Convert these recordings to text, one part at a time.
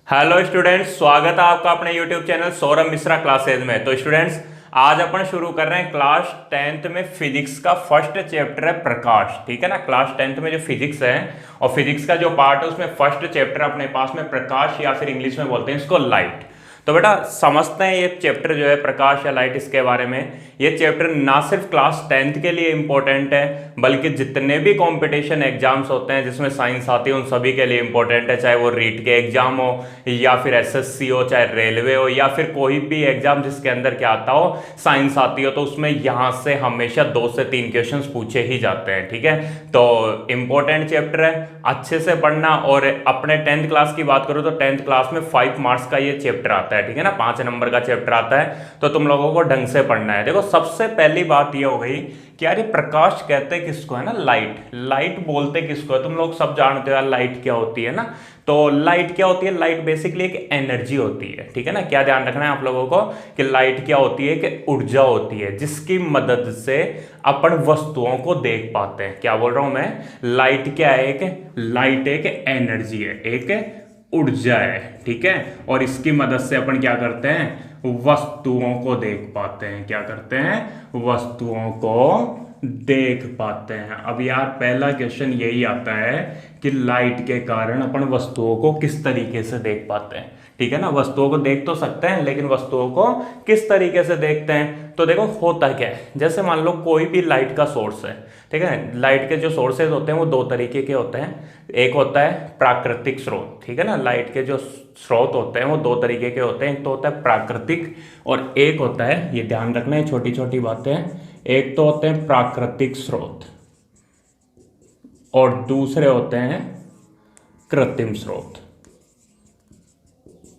Hello students, स्वागत है आपका अपने YouTube channel Saurabh Mishra classes में। तो स्टूडेंट्स, आज अपन शुरू कर रहे हैं क्लास 10th में फिजिक्स का फर्स्ट चैप्टर है प्रकाश। ठीक है ना, क्लास 10th में जो फिजिक्स है और फिजिक्स का जो पार्ट है उसमें फर्स्ट चैप्टर अपने पास में प्रकाश, या फिर इंग्लिश में बोलते हैं इसको लाइट। तो बेटा समझते हैं ये चैप्टर जो है प्रकाश या लाइट, इसके बारे में। ये चैप्टर ना सिर्फ क्लास 10th के लिए इंपॉर्टेंट है, बल्कि जितने भी कंपटीशन एग्जाम्स होते हैं जिसमें साइंस आती है उन सभी के लिए इंपॉर्टेंट है। चाहे वो रीट के एग्जाम हो, या फिर एसएससी हो, चाहे रेलवे हो, या फिर कोई भी एग्जाम जिसके अंदर क्या आता हो, साइंस आती हो, तो उसमें यहाँ से हमेशा 2 से 3 क्वेश्चन पूछे ही जाते हैं। ठीक है, तो इंपॉर्टेंट चैप्टर है, अच्छे से पढ़ना। और अपने 10th क्लास की बात करो तो 10th क्लास में 5 मार्क्स का ये चैप्टर आता है। ठीक है ना, 5 नंबर का चैप्टर आता है, तो तुम लोगों को ढंग से पढ़ना है। देखो सबसे पहली बात ये हो गई कि यार ये प्रकाश कहते हैं किसको है ना, लाइट। लाइट बोलते किसको है, तुम लोग सब जानते हो यार लाइट क्या होती है ना। तो लाइट क्या होती है, लाइट बेसिकली एक एनर्जी होती है। ठीक है ना, क्या ध्यान रखना है आप लोगों को कि लाइट क्या होती है, कि ऊर्जा होती है जिसकी मदद से अपन वस्तुओं को देख पाते हैं। क्या बोल रहा हूं मैं, लाइट क्या है, लाइट एक एनर्जी है, एक ऊर्जा है। ठीक है, और इसकी मदद से अपन क्या करते हैं, वस्तुओं को देख पाते हैं। क्या करते हैं, वस्तुओं को देख पाते हैं। अब यार पहला क्वेश्चन यही आता है कि लाइट के कारण अपन वस्तुओं को किस तरीके से देख पाते हैं। ठीक है ना, वस्तुओं को देख तो सकते हैं, लेकिन वस्तुओं को किस तरीके से देखते हैं। तो देखो होता क्या है, जैसे मान लो कोई भी लाइट का सोर्स है। ठीक है, लाइट के जो सोर्सेज होते हैं वो 2 तरीके के होते हैं। एक होता है प्राकृतिक स्रोत। ठीक है ना, लाइट के जो स्रोत होते हैं वो 2 तरीके के होते हैं। एक तो होता है प्राकृतिक और एक होता है, ये ध्यान रखना है छोटी छोटी बातें, एक तो होते हैं प्राकृतिक स्रोत और दूसरे होते हैं कृत्रिम स्रोत।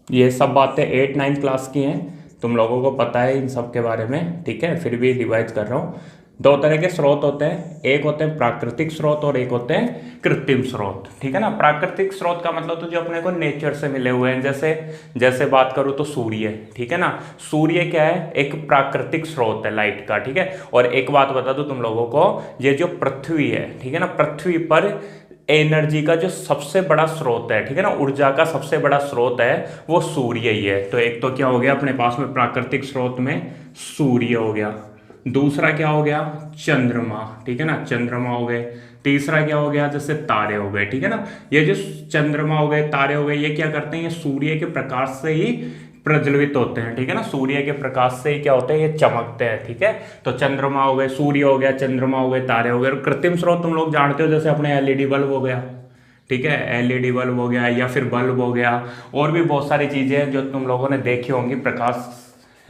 ये सब बातें 8-9 क्लास की हैं, तुम लोगों को पता है इन सब के बारे में। ठीक है, फिर भी रिवाइज कर रहा हूँ। 2 तरह के स्रोत होते हैं, एक होते हैं प्राकृतिक स्रोत और एक होते हैं कृत्रिम स्रोत। ठीक है ना, प्राकृतिक स्रोत का मतलब तो जो अपने को नेचर से मिले हुए हैं, जैसे बात करूँ तो सूर्य। ठीक है ना, सूर्य क्या है, एक प्राकृतिक स्रोत है लाइट का। ठीक है, और एक बात बता दूं तुम लोगों को, ये जो पृथ्वी है, ठीक है ना, पृथ्वी पर एनर्जी का जो सबसे बड़ा स्रोत है, ठीक है ना, ऊर्जा का सबसे बड़ा स्रोत है, वो सूर्य ही है। तो एक तो क्या हो गया अपने पास में प्राकृतिक स्रोत में सूर्य हो गया, दूसरा क्या हो गया चंद्रमा। ठीक है ना, चंद्रमा हो गए। तीसरा क्या हो गया, जैसे तारे हो गए। ठीक है ना, ये जो चंद्रमा हो गए, तारे हो गए, ये क्या करते हैं, ये सूर्य के प्रकाश से ही प्रज्वलित होते हैं। ठीक है ना, सूर्य के प्रकाश से ही क्या होते हैं, ये चमकते हैं। ठीक है, तो चंद्रमा हो गए, सूर्य हो गया, चंद्रमा हो गए, तारे हो गए। और कृत्रिम स्रोत तुम लोग जानते हो, जैसे अपने एलईडी बल्ब हो गया। ठीक है, एलईडी बल्ब हो गया या फिर बल्ब हो गया, और भी बहुत सारी चीजें हैं जो तुम लोगों ने देखी होंगी,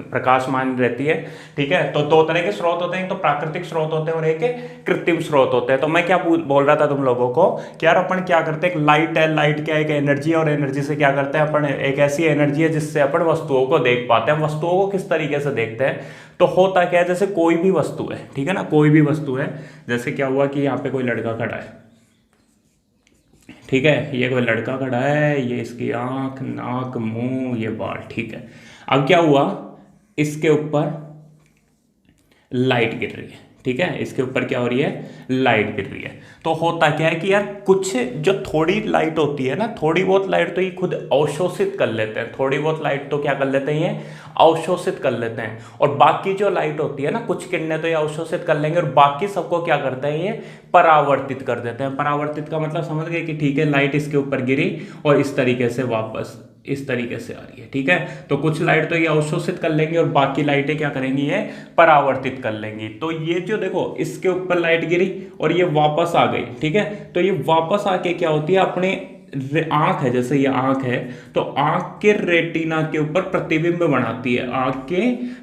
प्रकाशमान रहती है। ठीक है, तो 2 तरह के स्रोत होते हैं, एक तो प्राकृतिक स्रोत होते हैं और एक कृत्रिम स्रोत होते हैं। तो मैं क्या बोल रहा था तुम लोगों को कि यार अपन क्या करते हैं, एक लाइट है, लाइट क्या है, एक एनर्जी है, और एनर्जी से क्या करते हैं अपन, एक ऐसी एनर्जी है जिससे अपन वस्तुओं को देख पाते हैं। वस्तुओं को किस तरीके से देखते हैं, तो होता क्या है, जैसे कोई भी वस्तु है, ठीक है ना, कोई भी वस्तु है, जैसे क्या हुआ कि यहाँ पे कोई लड़का खड़ा है। ठीक है, ये कोई लड़का खड़ा है, ये इसकी आंख, नाक, मुंह, ये बाल। ठीक है, अब क्या हुआ, इसके ऊपर लाइट गिर रही है। ठीक है, इसके ऊपर क्या हो रही है, लाइट गिर रही है। तो होता क्या है कि यार कुछ जो थोड़ी लाइट होती है ना, थोड़ी बहुत लाइट तो ये खुद अवशोषित कर लेते हैं, थोड़ी बहुत लाइट तो क्या कर लेते हैं, ये अवशोषित कर लेते हैं। और बाकी जो लाइट होती है ना, कुछ किरणें तो ये अवशोषित कर लेंगे, और बाकी सबको क्या करते हैं, ये परावर्तित कर देते हैं। परावर्तित का मतलब समझ गए कि ठीक है, लाइट इसके ऊपर गिरी और इस तरीके से वापस इस तरीके से आ रही है। ठीक है, तो कुछ लाइट तो ये अवशोषित कर लेंगी और बाकी लाइटें क्या करेंगी, ये परावर्तित कर लेंगी। तो ये जो देखो इसके ऊपर लाइट गिरी और ये वापस आ गई। ठीक है, तो ये वापस आके क्या होती है, अपने आंख है, जैसे ये आंख है, तो आंख के रेटिना के ऊपर प्रतिबिंब बनाती है। आंख के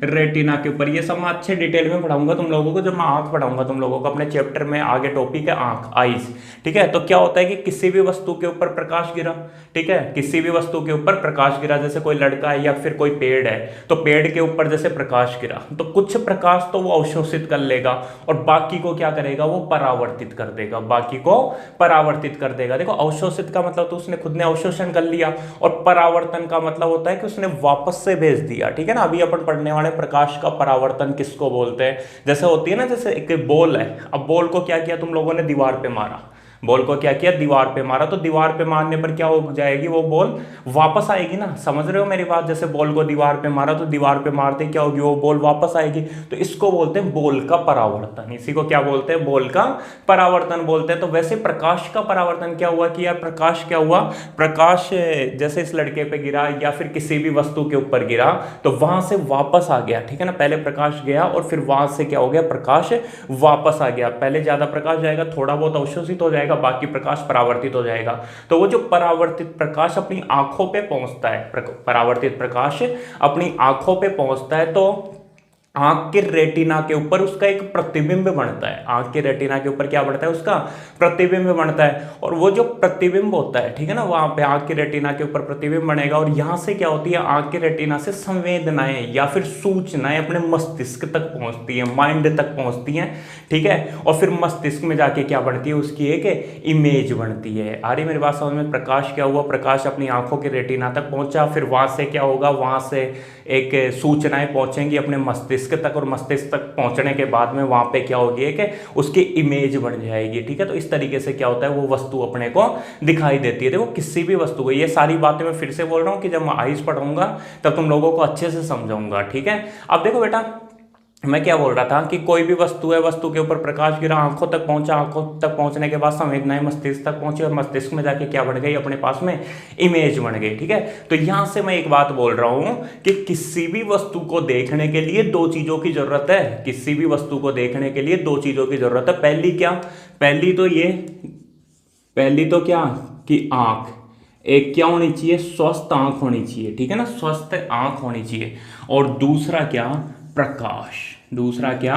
रेटिना के ऊपर, ये सब मैं अच्छे डिटेल में पढ़ाऊंगा तुम लोगों को जब मैं आंख पढ़ाऊंगा तुम लोगों को अपने चैप्टर में। आगे टॉपिक है आंख, आईज। ठीक है, तो क्या होता है कि किसी भी वस्तु के ऊपर प्रकाश गिरा, ठीक है, किसी भी वस्तु के ऊपर प्रकाश गिरा, जैसे कोई लड़का है या फिर कोई पेड़ है, तो पेड़ के ऊपर जैसे प्रकाश गिरा, तो कुछ प्रकाश तो वो अवशोषित कर लेगा और बाकी को क्या करेगा, वो परावर्तित कर देगा, बाकी को परावर्तित कर देगा। देखो अवशोषित का मतलब तो उसने खुद ने अवशोषण कर लिया, और परावर्तन का मतलब होता है कि उसने वापस से भेज दिया। ठीक है ना, अभी अपन पढ़ने वाले प्रकाश का परावर्तन किसको बोलते हैं, जैसे होती है ना, जैसे एक बॉल है, अब बॉल को क्या किया तुम लोगों ने, दीवार पे मारा, बॉल को क्या किया, दीवार पे मारा, तो दीवार पे मारने पर क्या हो जाएगी, वो बॉल वापस आएगी ना, समझ रहे हो मेरी बात। जैसे बॉल को दीवार पे मारा तो दीवार पे मारते क्या होगी, वो बॉल वापस आएगी। तो इसको बोलते हैं बॉल का परावर्तन, इसी को क्या बोलते हैं, बॉल का परावर्तन बोलते हैं। तो वैसे प्रकाश का परावर्तन क्या हुआ कि यार प्रकाश क्या हुआ, प्रकाश जैसे इस लड़के पे गिरा या फिर किसी भी वस्तु के ऊपर गिरा तो वहां से वापस आ गया, ठीक है ना। पहले प्रकाश गया और फिर वहां से क्या हो गया, प्रकाश वापस आ गया। पहले ज्यादा प्रकाश जाएगा, थोड़ा बहुत अवशोषित हो जाएगा, बाकी प्रकाश परावर्तित हो जाएगा। तो वो जो परावर्तित प्रकाश अपनी आंखों पे पहुंचता है, परावर्तित प्रकाश अपनी आंखों पे पहुंचता है, तो आंख के रेटिना के ऊपर उसका एक प्रतिबिंब बनता है। आंख के रेटिना के ऊपर क्या बनता है, उसका प्रतिबिंब बनता है। और वो जो प्रतिबिंब होता है, ठीक है ना, वहां पे आंख के रेटिना के ऊपर प्रतिबिंब बनेगा और यहां से क्या होती है, आंख के रेटिना से संवेदनाएं या फिर सूचनाएं अपने मस्तिष्क तक पहुंचती है, माइंड तक पहुंचती हैं, ठीक है। और फिर मस्तिष्क में जाके क्या बनती है, उसकी एक इमेज बनती है। आ रही मेरी बात समझ में। प्रकाश क्या हुआ, प्रकाश अपनी आंखों के रेटिना तक पहुंचा, फिर वहां से क्या होगा, वहां से एक सूचनाएं पहुंचेंगी अपने मस्तिष्क तक, और मस्तिष्क तक पहुंचने के बाद में वहां पे क्या होगी, कि उसकी इमेज बन जाएगी, ठीक है। तो इस तरीके से क्या होता है, वो वस्तु अपने को दिखाई देती है। देखो किसी भी वस्तु को, ये सारी बातें मैं फिर से बोल रहा हूं कि जब मैं आइस पढ़ाऊंगा तब तुम लोगों को अच्छे से समझाऊंगा, ठीक है। अब देखो बेटा, मैं क्या बोल रहा था कि कोई भी वस्तु है, वस्तु के ऊपर प्रकाश गिरा, आंखों तक पहुंचा, आंखों तक पहुंचने के बाद संवेदनाएं मस्तिष्क तक पहुंची और मस्तिष्क में जाके क्या बन गई, अपने पास में इमेज बन गई, ठीक है। तो यहां से मैं एक बात बोल रहा हूं कि किसी भी वस्तु को देखने के लिए दो चीजों की जरूरत है। किसी भी वस्तु को देखने के लिए दो चीजों की जरूरत है। पहली क्या, पहली तो क्या कि आंख, एक क्या होनी चाहिए, स्वस्थ आंख होनी चाहिए, ठीक है ना, स्वस्थ आंख होनी चाहिए। और दूसरा क्या, प्रकाश, दूसरा क्या,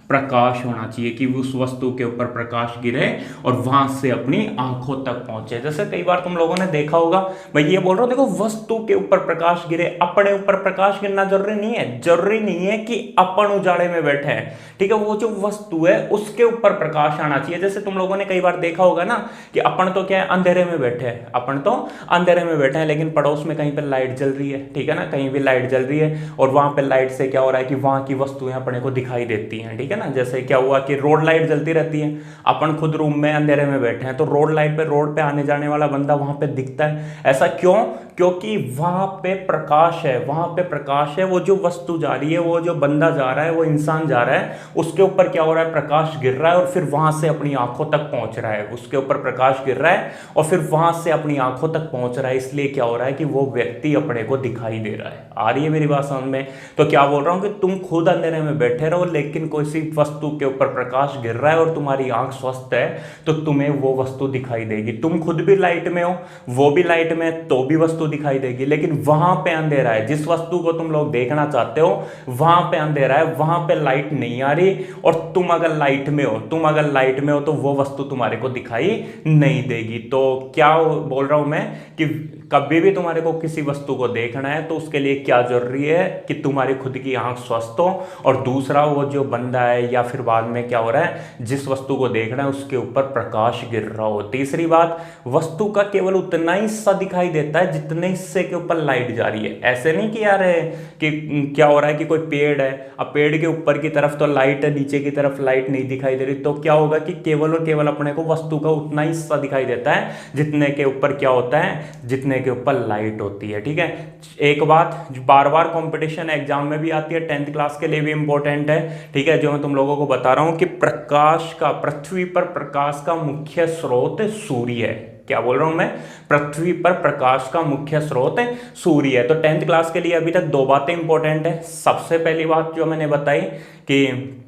प्रकाश होना चाहिए कि उस वस्तु के ऊपर प्रकाश गिरे और वहां से अपनी आंखों तक पहुंचे। जैसे कई बार तुम लोगों ने देखा होगा, मैं ये बोल रहा हूं, देखो वस्तु के ऊपर प्रकाश गिरे, अपने ऊपर प्रकाश गिरना जरूरी नहीं है, जरूरी नहीं है कि अपन उजाले में बैठे हैं, ठीक है। वो जो वस्तु है उसके ऊपर प्रकाश आना चाहिए। जैसे तुम लोगों ने कई बार देखा होगा ना कि अपन तो क्या है, अंधेरे में बैठे हैं, अपन तो अंधेरे में बैठे हैं, लेकिन पड़ोस में कहीं पर लाइट जल रही है, ठीक है ना, कहीं भी लाइट जल रही है और वहां पर लाइट से क्या हो रहा है कि वहां की वस्तुएं अपने को दिखाई देती हैं, ठीक है ना। जैसे क्या हुआ कि रोड लाइट जलती रहती है, अपन खुद रूम में अंधेरे में बैठे हैं, तो रोड लाइट पे, रोड पे आने जाने वाला बंदा वहां पे दिखता है। ऐसा क्यों, क्योंकि वहां पे प्रकाश है, वहां पे प्रकाश है। वो जो वस्तु जा रही है, वो जो बंदा जा रहा है, वो इंसान जा रहा है, उसके ऊपर क्या हो रहा है, प्रकाश गिर रहा है और फिर वहां से अपनी आंखों तक पहुंच रहा है। उसके ऊपर प्रकाश गिर रहा है और फिर वहां से अपनी आंखों तक पहुंच रहा है, इसलिए क्या हो रहा है कि वो व्यक्ति अपने को दिखाई दे रहा है। आ रही है मेरी बात समझ में। तो क्या बोल रहा हूं कि तुम खुद अंधेरे में बैठे रहो, लेकिन कोई सी वस्तु के ऊपर प्रकाश गिर रहा है और तुम्हारी आंख स्वस्थ है तो तुम्हें वो वस्तु दिखाई देगी। तुम खुद भी लाइट में हो, वो भी लाइट में, तो भी वस्तु दिखाई देगी। लेकिन वहां पे अंधेरा है, जिस वस्तु को तुम लोग देखना चाहते हो वहां पे अंधेरा है, वहां पे लाइट नहीं आ रही, और तुम अगर लाइट में हो, तुम अगर लाइट में हो तो वो वस्तु तुम्हारे को दिखाई नहीं देगी। तो क्या बोल रहा हूं मैं कि कभी भी तुम्हारे को किसी वस्तु को देखना है तो उसके लिए क्या जरूरी है कि तुम्हारी खुद की आंख स्वस्थ हो, और दूसरा वो जो बंदा है या फिर बाद में क्या हो रहा है, जिस वस्तु को देखना है उसके ऊपर प्रकाश गिर रहा हो। तीसरी बात, वस्तु का केवल उतना ही हिस्सा दिखाई देता है जितने हिस्से के ऊपर लाइट जा रही है। ऐसे नहीं कि यार कि क्या हो रहा है कि कोई पेड़ है, अब पेड़ के ऊपर की तरफ तो लाइट है, नीचे की तरफ लाइट नहीं दिखाई दे रही, तो क्या होगा कि केवल और केवल अपने को वस्तु का उतना ही हिस्सा दिखाई देता है जितने के ऊपर क्या होता है, जितने के ऊपर लाइट होती है, ठीक है। एक बात जो बार बार कंपटीशन एग्जाम में भी आती है, 10th क्लास के लिए भी इंपॉर्टेंट है, ठीक है, जो मैं तुम लोगों को बता रहा हूं कि प्रकाश का, पृथ्वी पर प्रकाश का मुख्य स्रोत सूर्य है। क्या बोल रहा हूं मैं, पृथ्वी पर प्रकाश का मुख्य स्रोत सूर्य है। तो 10th क्लास के लिए अभी तक दो बातें इंपॉर्टेंट है। सबसे पहली बात जो मैंने बताई कि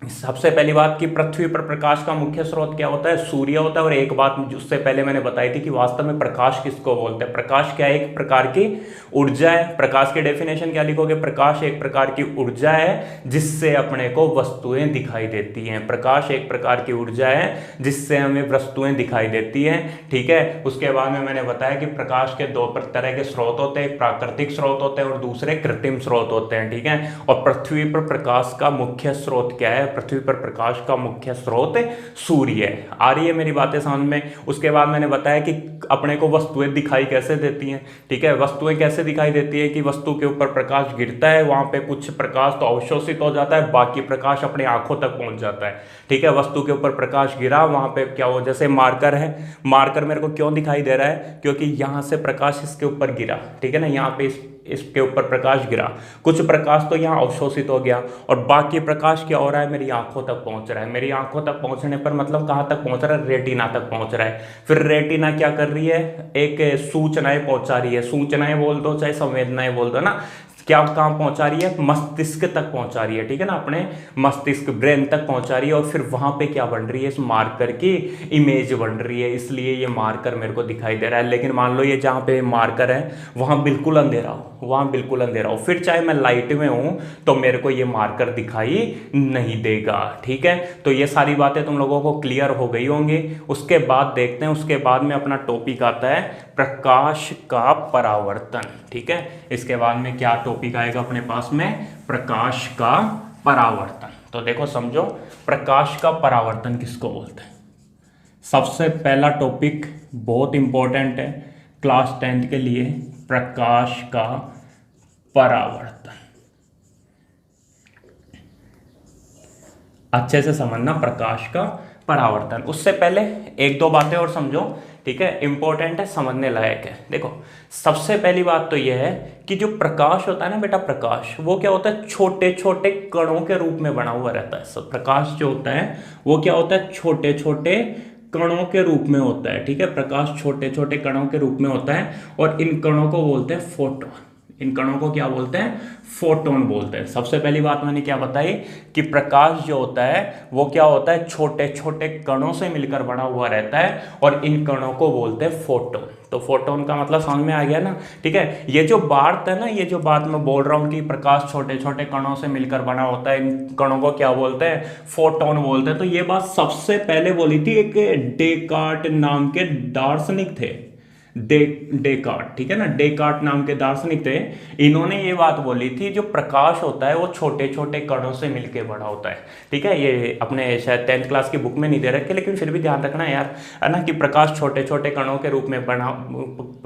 सबसे पहली बात कि पृथ्वी पर प्रकाश का मुख्य स्रोत क्या होता है, सूर्य होता है। और एक बात उससे पहले मैंने बताई थी कि वास्तव में प्रकाश किसको बोलते हैं। प्रकाश क्या है, एक प्रकार की ऊर्जा है। प्रकाश की डेफिनेशन क्या लिखोगे, प्रकाश एक प्रकार की ऊर्जा है जिससे अपने को वस्तुएं दिखाई देती हैं। प्रकाश एक प्रकार की ऊर्जा है जिससे हमें वस्तुएं दिखाई देती हैं, ठीक है। उसके बाद में मैंने बताया कि प्रकाश के दो तरह के स्रोत होते हैं, प्राकृतिक स्रोत होते हैं और दूसरे कृत्रिम स्रोत होते हैं, ठीक है। और पृथ्वी पर प्रकाश का मुख्य स्रोत क्या है, पृथ्वी पर प्रकाश का मुख्य स्रोत सूर्य है। आ रही है मेरी बातें समझ में। उसके बाद मैंने बताया कि अपने को वस्तुएं दिखाई कैसे देती हैं, ठीक है। वस्तुएं कैसे दिखाई देती है कि वस्तु के ऊपर प्रकाश गिरता है, वहां पे कुछ प्रकाश तो अवशोषित हो जाता है, बाकी प्रकाश अपने आंखों तक पहुंच जाता है, ठीक है। वस्तु के ऊपर प्रकाश गिरा, वहां पे क्या हो, जैसे मार्कर है, मार्कर मेरे को क्यों दिखाई दे रहा है, क्योंकि यहां से प्रकाश इसके ऊपर गिरा, ठीक है ना, यहाँ पे इसके ऊपर प्रकाश गिरा, कुछ प्रकाश तो यहाँ अवशोषित हो गया और बाकी प्रकाश क्या हो रहा है, मेरी आंखों तक पहुंच रहा है। मेरी आंखों तक पहुंचने पर मतलब कहाँ तक पहुंच रहा है, रेटिना तक पहुंच रहा है। फिर रेटिना क्या कर रही है, एक सूचनाएं पहुंचा रही है, सूचनाएं बोल दो चाहे संवेदनाएं बोल दो ना, क्या कहाँ पहुंचा रही है, मस्तिष्क तक पहुंचा रही है, ठीक है ना, अपने मस्तिष्क ब्रेन तक पहुंचा रही है। और फिर वहां पे क्या बन रही है, इस मार्कर की इमेज बन रही है, इसलिए ये मार्कर मेरे को दिखाई दे रहा है। लेकिन मान लो ये जहाँ पे मार्कर है वहां बिल्कुल अंधेरा हो, वहां बिल्कुल अंधेरा हो, फिर चाहे मैं लाइट में हूं तो मेरे को ये मार्कर दिखाई नहीं देगा, ठीक है। तो ये सारी बातें तुम लोगों को क्लियर हो गई होंगी। उसके बाद देखते हैं, उसके बाद में अपना टॉपिक आता है प्रकाश का परावर्तन, ठीक है। इसके बाद में क्या टॉपिक आएगा अपने पास में, प्रकाश का परावर्तन। तो देखो समझो, प्रकाश का परावर्तन किसको बोलते हैं। सबसे पहला टॉपिक बहुत इंपॉर्टेंट है क्लास 10th के लिए, प्रकाश का परावर्तन। अच्छे से समझना प्रकाश का परावर्तन। उससे पहले एक दो बातें और समझो, ठीक है, इंपॉर्टेंट है, समझने लायक है। देखो सबसे पहली बात तो यह है कि जो प्रकाश होता है ना बेटा, प्रकाश वो क्या होता है, छोटे छोटे कणों के रूप में बना हुआ रहता है। सब प्रकाश जो होता है वो क्या होता है, छोटे छोटे कणों के रूप में होता है, ठीक है। प्रकाश छोटे छोटे कणों के रूप में होता है और इन कणों को बोलते हैं फोटोन। इन कणों को क्या बोलते हैं, फोटोन बोलते हैं। सबसे पहली बात मैंने क्या बताई कि प्रकाश जो होता है वो क्या होता है, छोटे छोटे कणों से मिलकर बना हुआ रहता है और इन कणों को बोलते हैं फोटोन। तो फोटोन का मतलब समझ में आ गया ना, ठीक है। ये जो बात है ना, ये जो बात मैं बोल रहा हूँ कि प्रकाश छोटे छोटे कणों से मिलकर बना होता है, इन कणों को क्या बोलते हैं, फोटोन बोलते हैं। तो ये बात सबसे पहले बोली थी एक डेकार्ट नाम के दार्शनिक थे, डेकार्ट, ठीक है ना, डेकार्ट नाम के दार्शनिक थे। इन्होंने ये बात बोली थी जो प्रकाश होता है वो छोटे छोटे कणों से मिलके बड़ा होता है, ठीक है। ये अपने शायद 10th क्लास की बुक में नहीं दे रखे, लेकिन फिर भी ध्यान रखना यार, है ना, कि प्रकाश छोटे छोटे कणों के रूप में बना,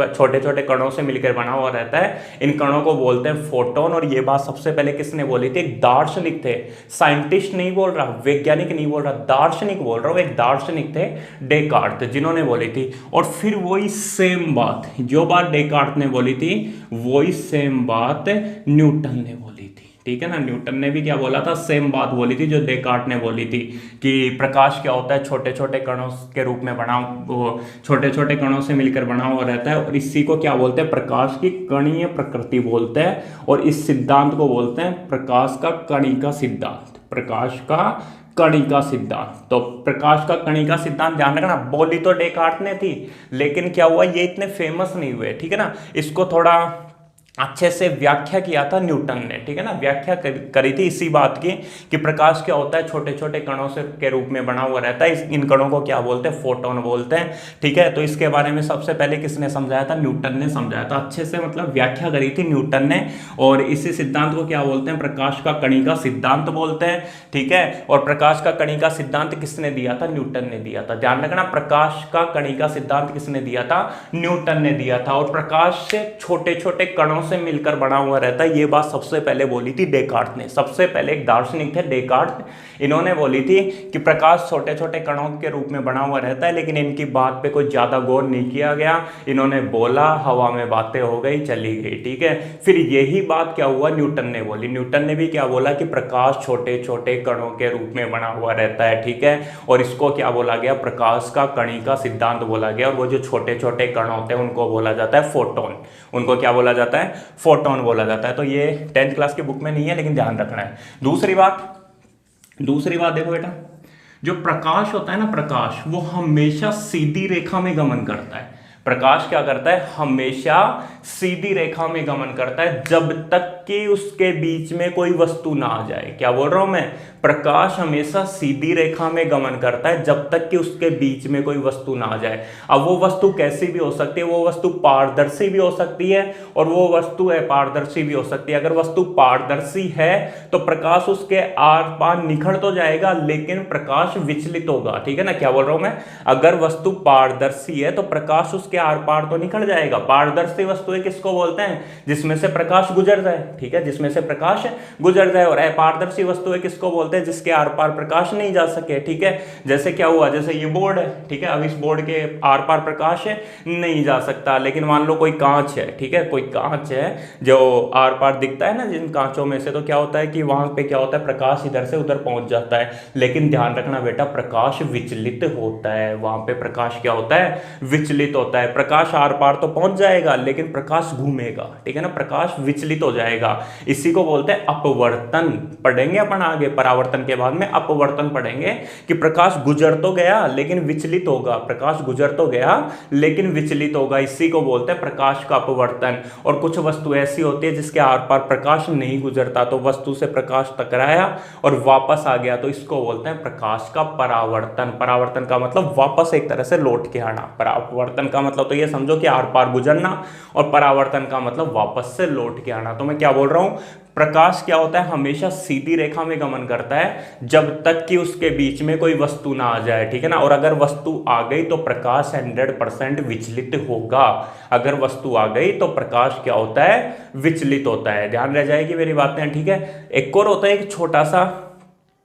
छोटे छोटे कणों से मिलकर बना हुआ रहता है। इन कणों को बोलते हैं फोटोन। और ये बात सबसे पहले किसने बोली थी, एक दार्शनिक थे, साइंटिस्ट नहीं बोल रहा, वैज्ञानिक नहीं बोल रहा, दार्शनिक बोल रहा हूं। एक दार्शनिक थे डेकार्ट, जिन्होंने बोली थी। और फिर वही सेम बात, जो बात डेकार्ट ने बोली थी वही सेम बात न्यूटन ने बोली थी, ठीक है ना। न्यूटन ने भी क्या बोला था, सेम बात बोली थी जो डेकार्ट ने बोली थी कि प्रकाश क्या होता है, छोटे छोटे कणों के रूप में बना, वो छोटे छोटे कणों से मिलकर बना हुआ रहता है। और इसी को क्या बोलते हैं, प्रकाश की कणीय प्रकृति बोलते हैं। और इस सिद्धांत को बोलते हैं प्रकाश का कणिका सिद्धांत, प्रकाश का कणिका सिद्धांत। तो प्रकाश का कणिका सिद्धांत ध्यान रखना, बोली तो डेकार्ट ने थी, लेकिन क्या हुआ, ये इतने फेमस नहीं हुए, ठीक है ना। इसको थोड़ा अच्छे से व्याख्या किया था न्यूटन ने, ठीक है ना, व्याख्या करी थी इसी बात की कि प्रकाश क्या होता है, छोटे छोटे कणों से के रूप में बना हुआ रहता है। इन कणों को क्या बोलते हैं, फोटोन बोलते हैं, ठीक है। तो इसके बारे में सबसे पहले किसने समझाया था, न्यूटन ने समझाया था, अच्छे से मतलब व्याख्या करी थी न्यूटन ने। और इसी सिद्धांत को क्या बोलते हैं, प्रकाश का कणिका सिद्धांत बोलते हैं, ठीक है। और प्रकाश का कणिका सिद्धांत किसने दिया था, न्यूटन ने दिया था। ध्यान रखना, प्रकाश का कणिका सिद्धांत किसने दिया था, न्यूटन ने दिया था। और प्रकाश से छोटे छोटे कणों से मिलकर बना हुआ रहता है, ये बात सबसे पहले बोली थी डेकार्ट ने। सबसे पहले एक दार्शनिक थे डेकार्ट, इन्होंने बोली थी कि प्रकाश छोटे छोटे कणों के रूप में बना हुआ रहता है, लेकिन इनकी बात पे कोई ज्यादा गौर नहीं किया गया। इन्होंने बोला, हवा में बातें हो गई, चली गई, ठीक है। फिर यही बात क्या हुआ, न्यूटन ने बोली। न्यूटन ने भी क्या बोला कि प्रकाश छोटे छोटे कणों के रूप में बना हुआ रहता है, ठीक है। और इसको क्या बोला गया, प्रकाश का कणिका सिद्धांत बोला गया। और वो जो छोटे छोटे कण होते हैं उनको बोला जाता है फोटोन, उनको क्या बोला जाता है, फोटोन बोला जाता है। तो ये 10th क्लास की बुक में नहीं है, लेकिन ध्यान रखना है। दूसरी बात देखो बेटा, जो प्रकाश होता है ना, प्रकाश वो हमेशा सीधी रेखा में गमन करता है। प्रकाश क्या करता है, हमेशा सीधी रेखा में गमन करता है जब तक कि उसके बीच में कोई वस्तु ना आ जाए। क्या बोल रहा हूं मैं, प्रकाश हमेशा सीधी रेखा में गमन करता है जब तक कि उसके बीच में कोई वस्तु ना आ जाए। अब वो वस्तु कैसी भी हो सकती है, वो वस्तु पारदर्शी भी हो सकती है और वो वस्तु अपारदर्शी भी हो सकती है। अगर वस्तु पारदर्शी है तो प्रकाश उसके आर पार निखर तो जाएगा लेकिन प्रकाश विचलित होगा। ठीक है ना, क्या बोल रहा हूं मैं, अगर वस्तु पारदर्शी है तो प्रकाश उसके आर पार तो निकल जाएगा। पारदर्शी वस्तुएं किसको बोलते हैं, जिसमें से प्रकाश गुजर जाए। ठीक है, जिसमें से प्रकाश गुजर जाए। और अपारदर्शी वस्तुएं किसको बोलते हैं, जिसके आर पार प्रकाश नहीं जा सके। ठीक है, जैसे क्या हुआ, जैसे ये बोर्ड है, ठीक है, अब इस बोर्ड के आर पार प्रकाश नहीं जा सकता। लेकिन मान लो कोई कांच है, ठीक है, कोई कांच है जो आर पार दिखता है ना जिन कांचों में से, तो क्या होता है कि वहां पे क्या होता है, प्रकाश इधर से उधर पहुंच जाता है। लेकिन ध्यान रखना बेटा, प्रकाश विचलित होता है। वहां पे प्रकाश क्या होता है, विचलित होता है। प्रकाश आर पार तो पहुंच जाएगा लेकिन प्रकाश घूमेगा। ठीक है ना, प्रकाश विचलित हो जाएगा। इसी को बोलते हैं अपवर्तन। पढ़ेंगे अपन आगे, परावर्तन के बाद में अपवर्तन पढ़ेंगे कि प्रकाश गुजर तो गया लेकिन विचलित होगा। प्रकाश गुजर तो गया लेकिन विचलित होगा, इसी को बोलते हैं प्रकाश का अपवर्तन। और कुछ वस्तु ऐसी होती है जिसके आर पार प्रकाश नहीं गुजरता, तो वस्तु से प्रकाश टकराया और वापस आ गया, तो इसको बोलते हैं प्रकाश का परावर्तन। परावर्तन का मतलब वापस एक तरह से लौट के आना। परावर्तन का मतलब तो ये समझो कि आर पार गुजरना, और परावर्तन का मतलब वापस से लौट के आना। तो मैं क्या बोल रहा हूं, प्रकाश क्या होता है, हमेशा सीधी रेखा में गमन करता है जब तक कि उसके बीच में कोई वस्तु ना आ जाए। ठीक है ना, और अगर वस्तु आ गई तो प्रकाश 100% विचलित होगा। अगर वस्तु आ गई तो प्रकाश क्या होता है, विचलित होता है। ध्यान रह जाएगी मेरी बातें। ठीक है, एक और होता है, एक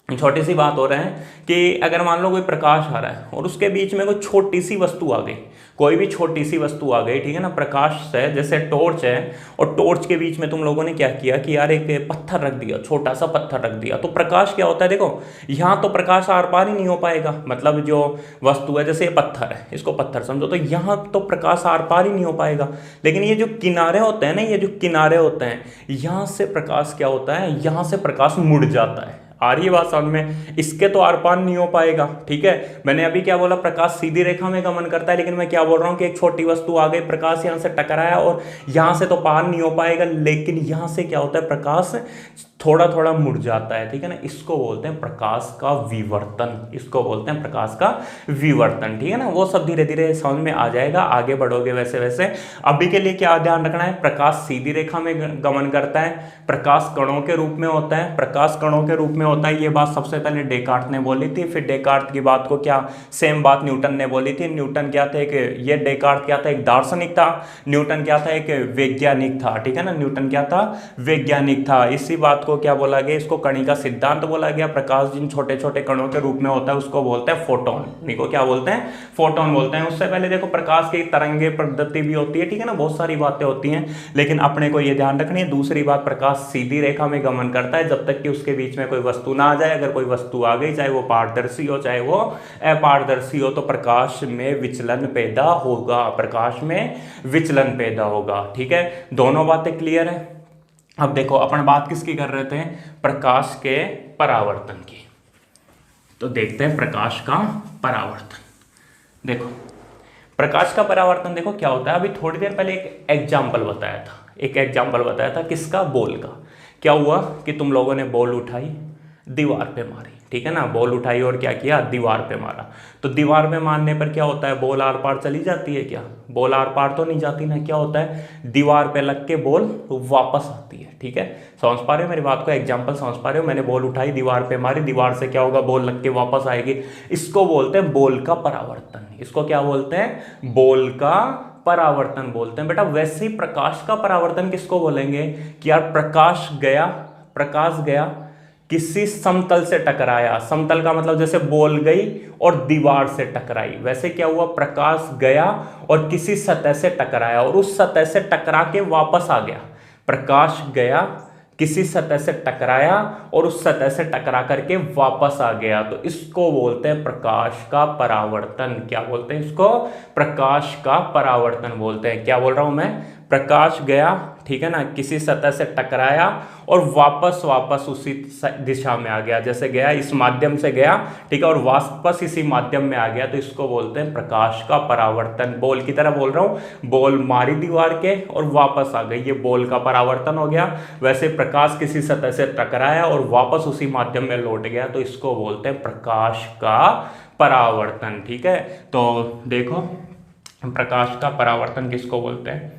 छोटी सी बात हो रहा है कि अगर मान लो कोई प्रकाश आ रहा है और उसके बीच में कोई छोटी सी वस्तु आ गई, कोई भी छोटी सी वस्तु आ गई, ठीक है ना, प्रकाश से, जैसे टॉर्च है, और टॉर्च के बीच में तुम लोगों ने क्या किया कि यार एक पत्थर रख दिया, छोटा सा पत्थर रख दिया, तो प्रकाश क्या होता है, देखो यहाँ तो प्रकाश आर पार ही नहीं हो पाएगा। मतलब जो वस्तु है, जैसे ये पत्थर है, इसको पत्थर समझो, तो यहाँ तो प्रकाश आर पार ही नहीं हो पाएगा। लेकिन ये जो किनारे होते हैं ना, ये जो किनारे होते हैं, यहाँ से प्रकाश क्या होता है, यहाँ से प्रकाश मुड़ जाता है। आ रही है बात समझ में, इसके तो आर पार नहीं हो पाएगा। ठीक है, मैंने अभी क्या बोला, प्रकाश सीधी रेखा में गमन करता है, लेकिन मैं क्या बोल रहा हूं कि एक छोटी वस्तु आ गई, प्रकाश यहां से टकराया और यहां से तो पार नहीं हो पाएगा, लेकिन यहां से क्या होता है, प्रकाश थोड़ा थोड़ा मुड़ जाता है। ठीक है ना, इसको बोलते हैं प्रकाश का विवर्तन। इसको बोलते हैं प्रकाश का विवर्तन। ठीक है ना, वो सब धीरे धीरे समझ में आ जाएगा, आगे बढ़ोगे वैसे वैसे। अभी के लिए क्या ध्यान रखना है, प्रकाश सीधी रेखा में गमन करता है, प्रकाश कणों के रूप में होता है, प्रकाश कणों के रूप में होता है। ये बात सबसे पहले डेकार्ट ने बोली थी, फिर डेकार्ट की बात को क्या सेम बात न्यूटन ने बोली थी। न्यूटन क्या था, एक ये डेकार्ट क्या था, एक दार्शनिक था, न्यूटन क्या था, एक वैज्ञानिक था। ठीक है ना, न्यूटन क्या था, वैज्ञानिक था। इसी बात को क्या बोला गया, इसको कणिका सिद्धांत बोला गया। प्रकाश जिन छोटे छोटे कणों के रूप में होता है उसको बोलते हैं फोटोन। इनको क्या बोलते हैं, फोटोन बोलते हैं। उससे पहले देखो प्रकाश की तरंगे पद्धति भी होती है। ठीक है ना, बहुत सारी बातें होती हैं, लेकिन अपने को ये ध्यान रखनी है। दूसरी बात, प्रकाश सीधी रेखा में गमन करता है जब तक कि उसके बीच में कोई वस्तु ना आ जाए। अगर कोई वस्तु आ गई, चाहे वो पारदर्शी हो चाहे वो अपारदर्शी हो, तो प्रकाश में विचलन पैदा होगा, प्रकाश में विचलन पैदा होगा। ठीक है, दोनों बातें क्लियर है। अब देखो अपन बात किसकी कर रहे थे, प्रकाश के परावर्तन की। तो देखते हैं प्रकाश का परावर्तन। देखो प्रकाश का परावर्तन देखो क्या होता है। अभी थोड़ी देर पहले एक एग्जाम्पल बताया था, किसका, बॉल का। क्या हुआ कि तुम लोगों ने बॉल उठाई, दीवार पे मारी। ठीक है ना, बॉल उठाई और क्या किया, दीवार पे मारा। तो दीवार पे मारने पर क्या होता है, बॉल आर पार चली जाती है क्या, बॉल आर पार तो नहीं जाती ना। क्या होता है, दीवार पे लग के बॉल वापस आती है। ठीक है, समझ पा रहे हो मेरी बात को, एग्जांपल समझ पा रहे हो। मैंने बॉल उठाई, दीवार पे मारी, दीवार से क्या होगा, बॉल लग के वापस आएगी। इसको बोलते हैं बॉल का परावर्तन। इसको क्या बोलते हैं, बॉल का परावर्तन बोलते हैं बेटा। वैसे ही प्रकाश का परावर्तन किसको बोलेंगे कि यार प्रकाश गया किसी समतल से टकराया। समतल का मतलब जैसे बॉल गई और दीवार से टकराई, वैसे क्या हुआ, प्रकाश गया और किसी सतह से टकराया और उस सतह से टकरा के वापस आ गया। प्रकाश गया, किसी सतह से टकराया और उस सतह से टकरा करके वापस आ गया, तो इसको बोलते हैं प्रकाश का परावर्तन। क्या बोलते हैं इसको, प्रकाश का परावर्तन बोलते हैं। क्या बोल रहा हूं मैं, प्रकाश गया, ठीक है ना, किसी सतह से टकराया और वापस उसी दिशा में आ गया, जैसे गया इस माध्यम से गया, ठीक है, और वापस इसी माध्यम में आ गया, तो इसको बोलते हैं प्रकाश का परावर्तन। बॉल की तरह बोल रहा हूँ, बॉल मारी दीवार के और वापस आ गई, ये बॉल का परावर्तन हो गया। वैसे प्रकाश किसी सतह से टकराया और वापस उसी माध्यम में लौट गया, तो इसको बोलते हैं प्रकाश का परावर्तन। ठीक है, तो देखो प्रकाश का परावर्तन किसको बोलते हैं।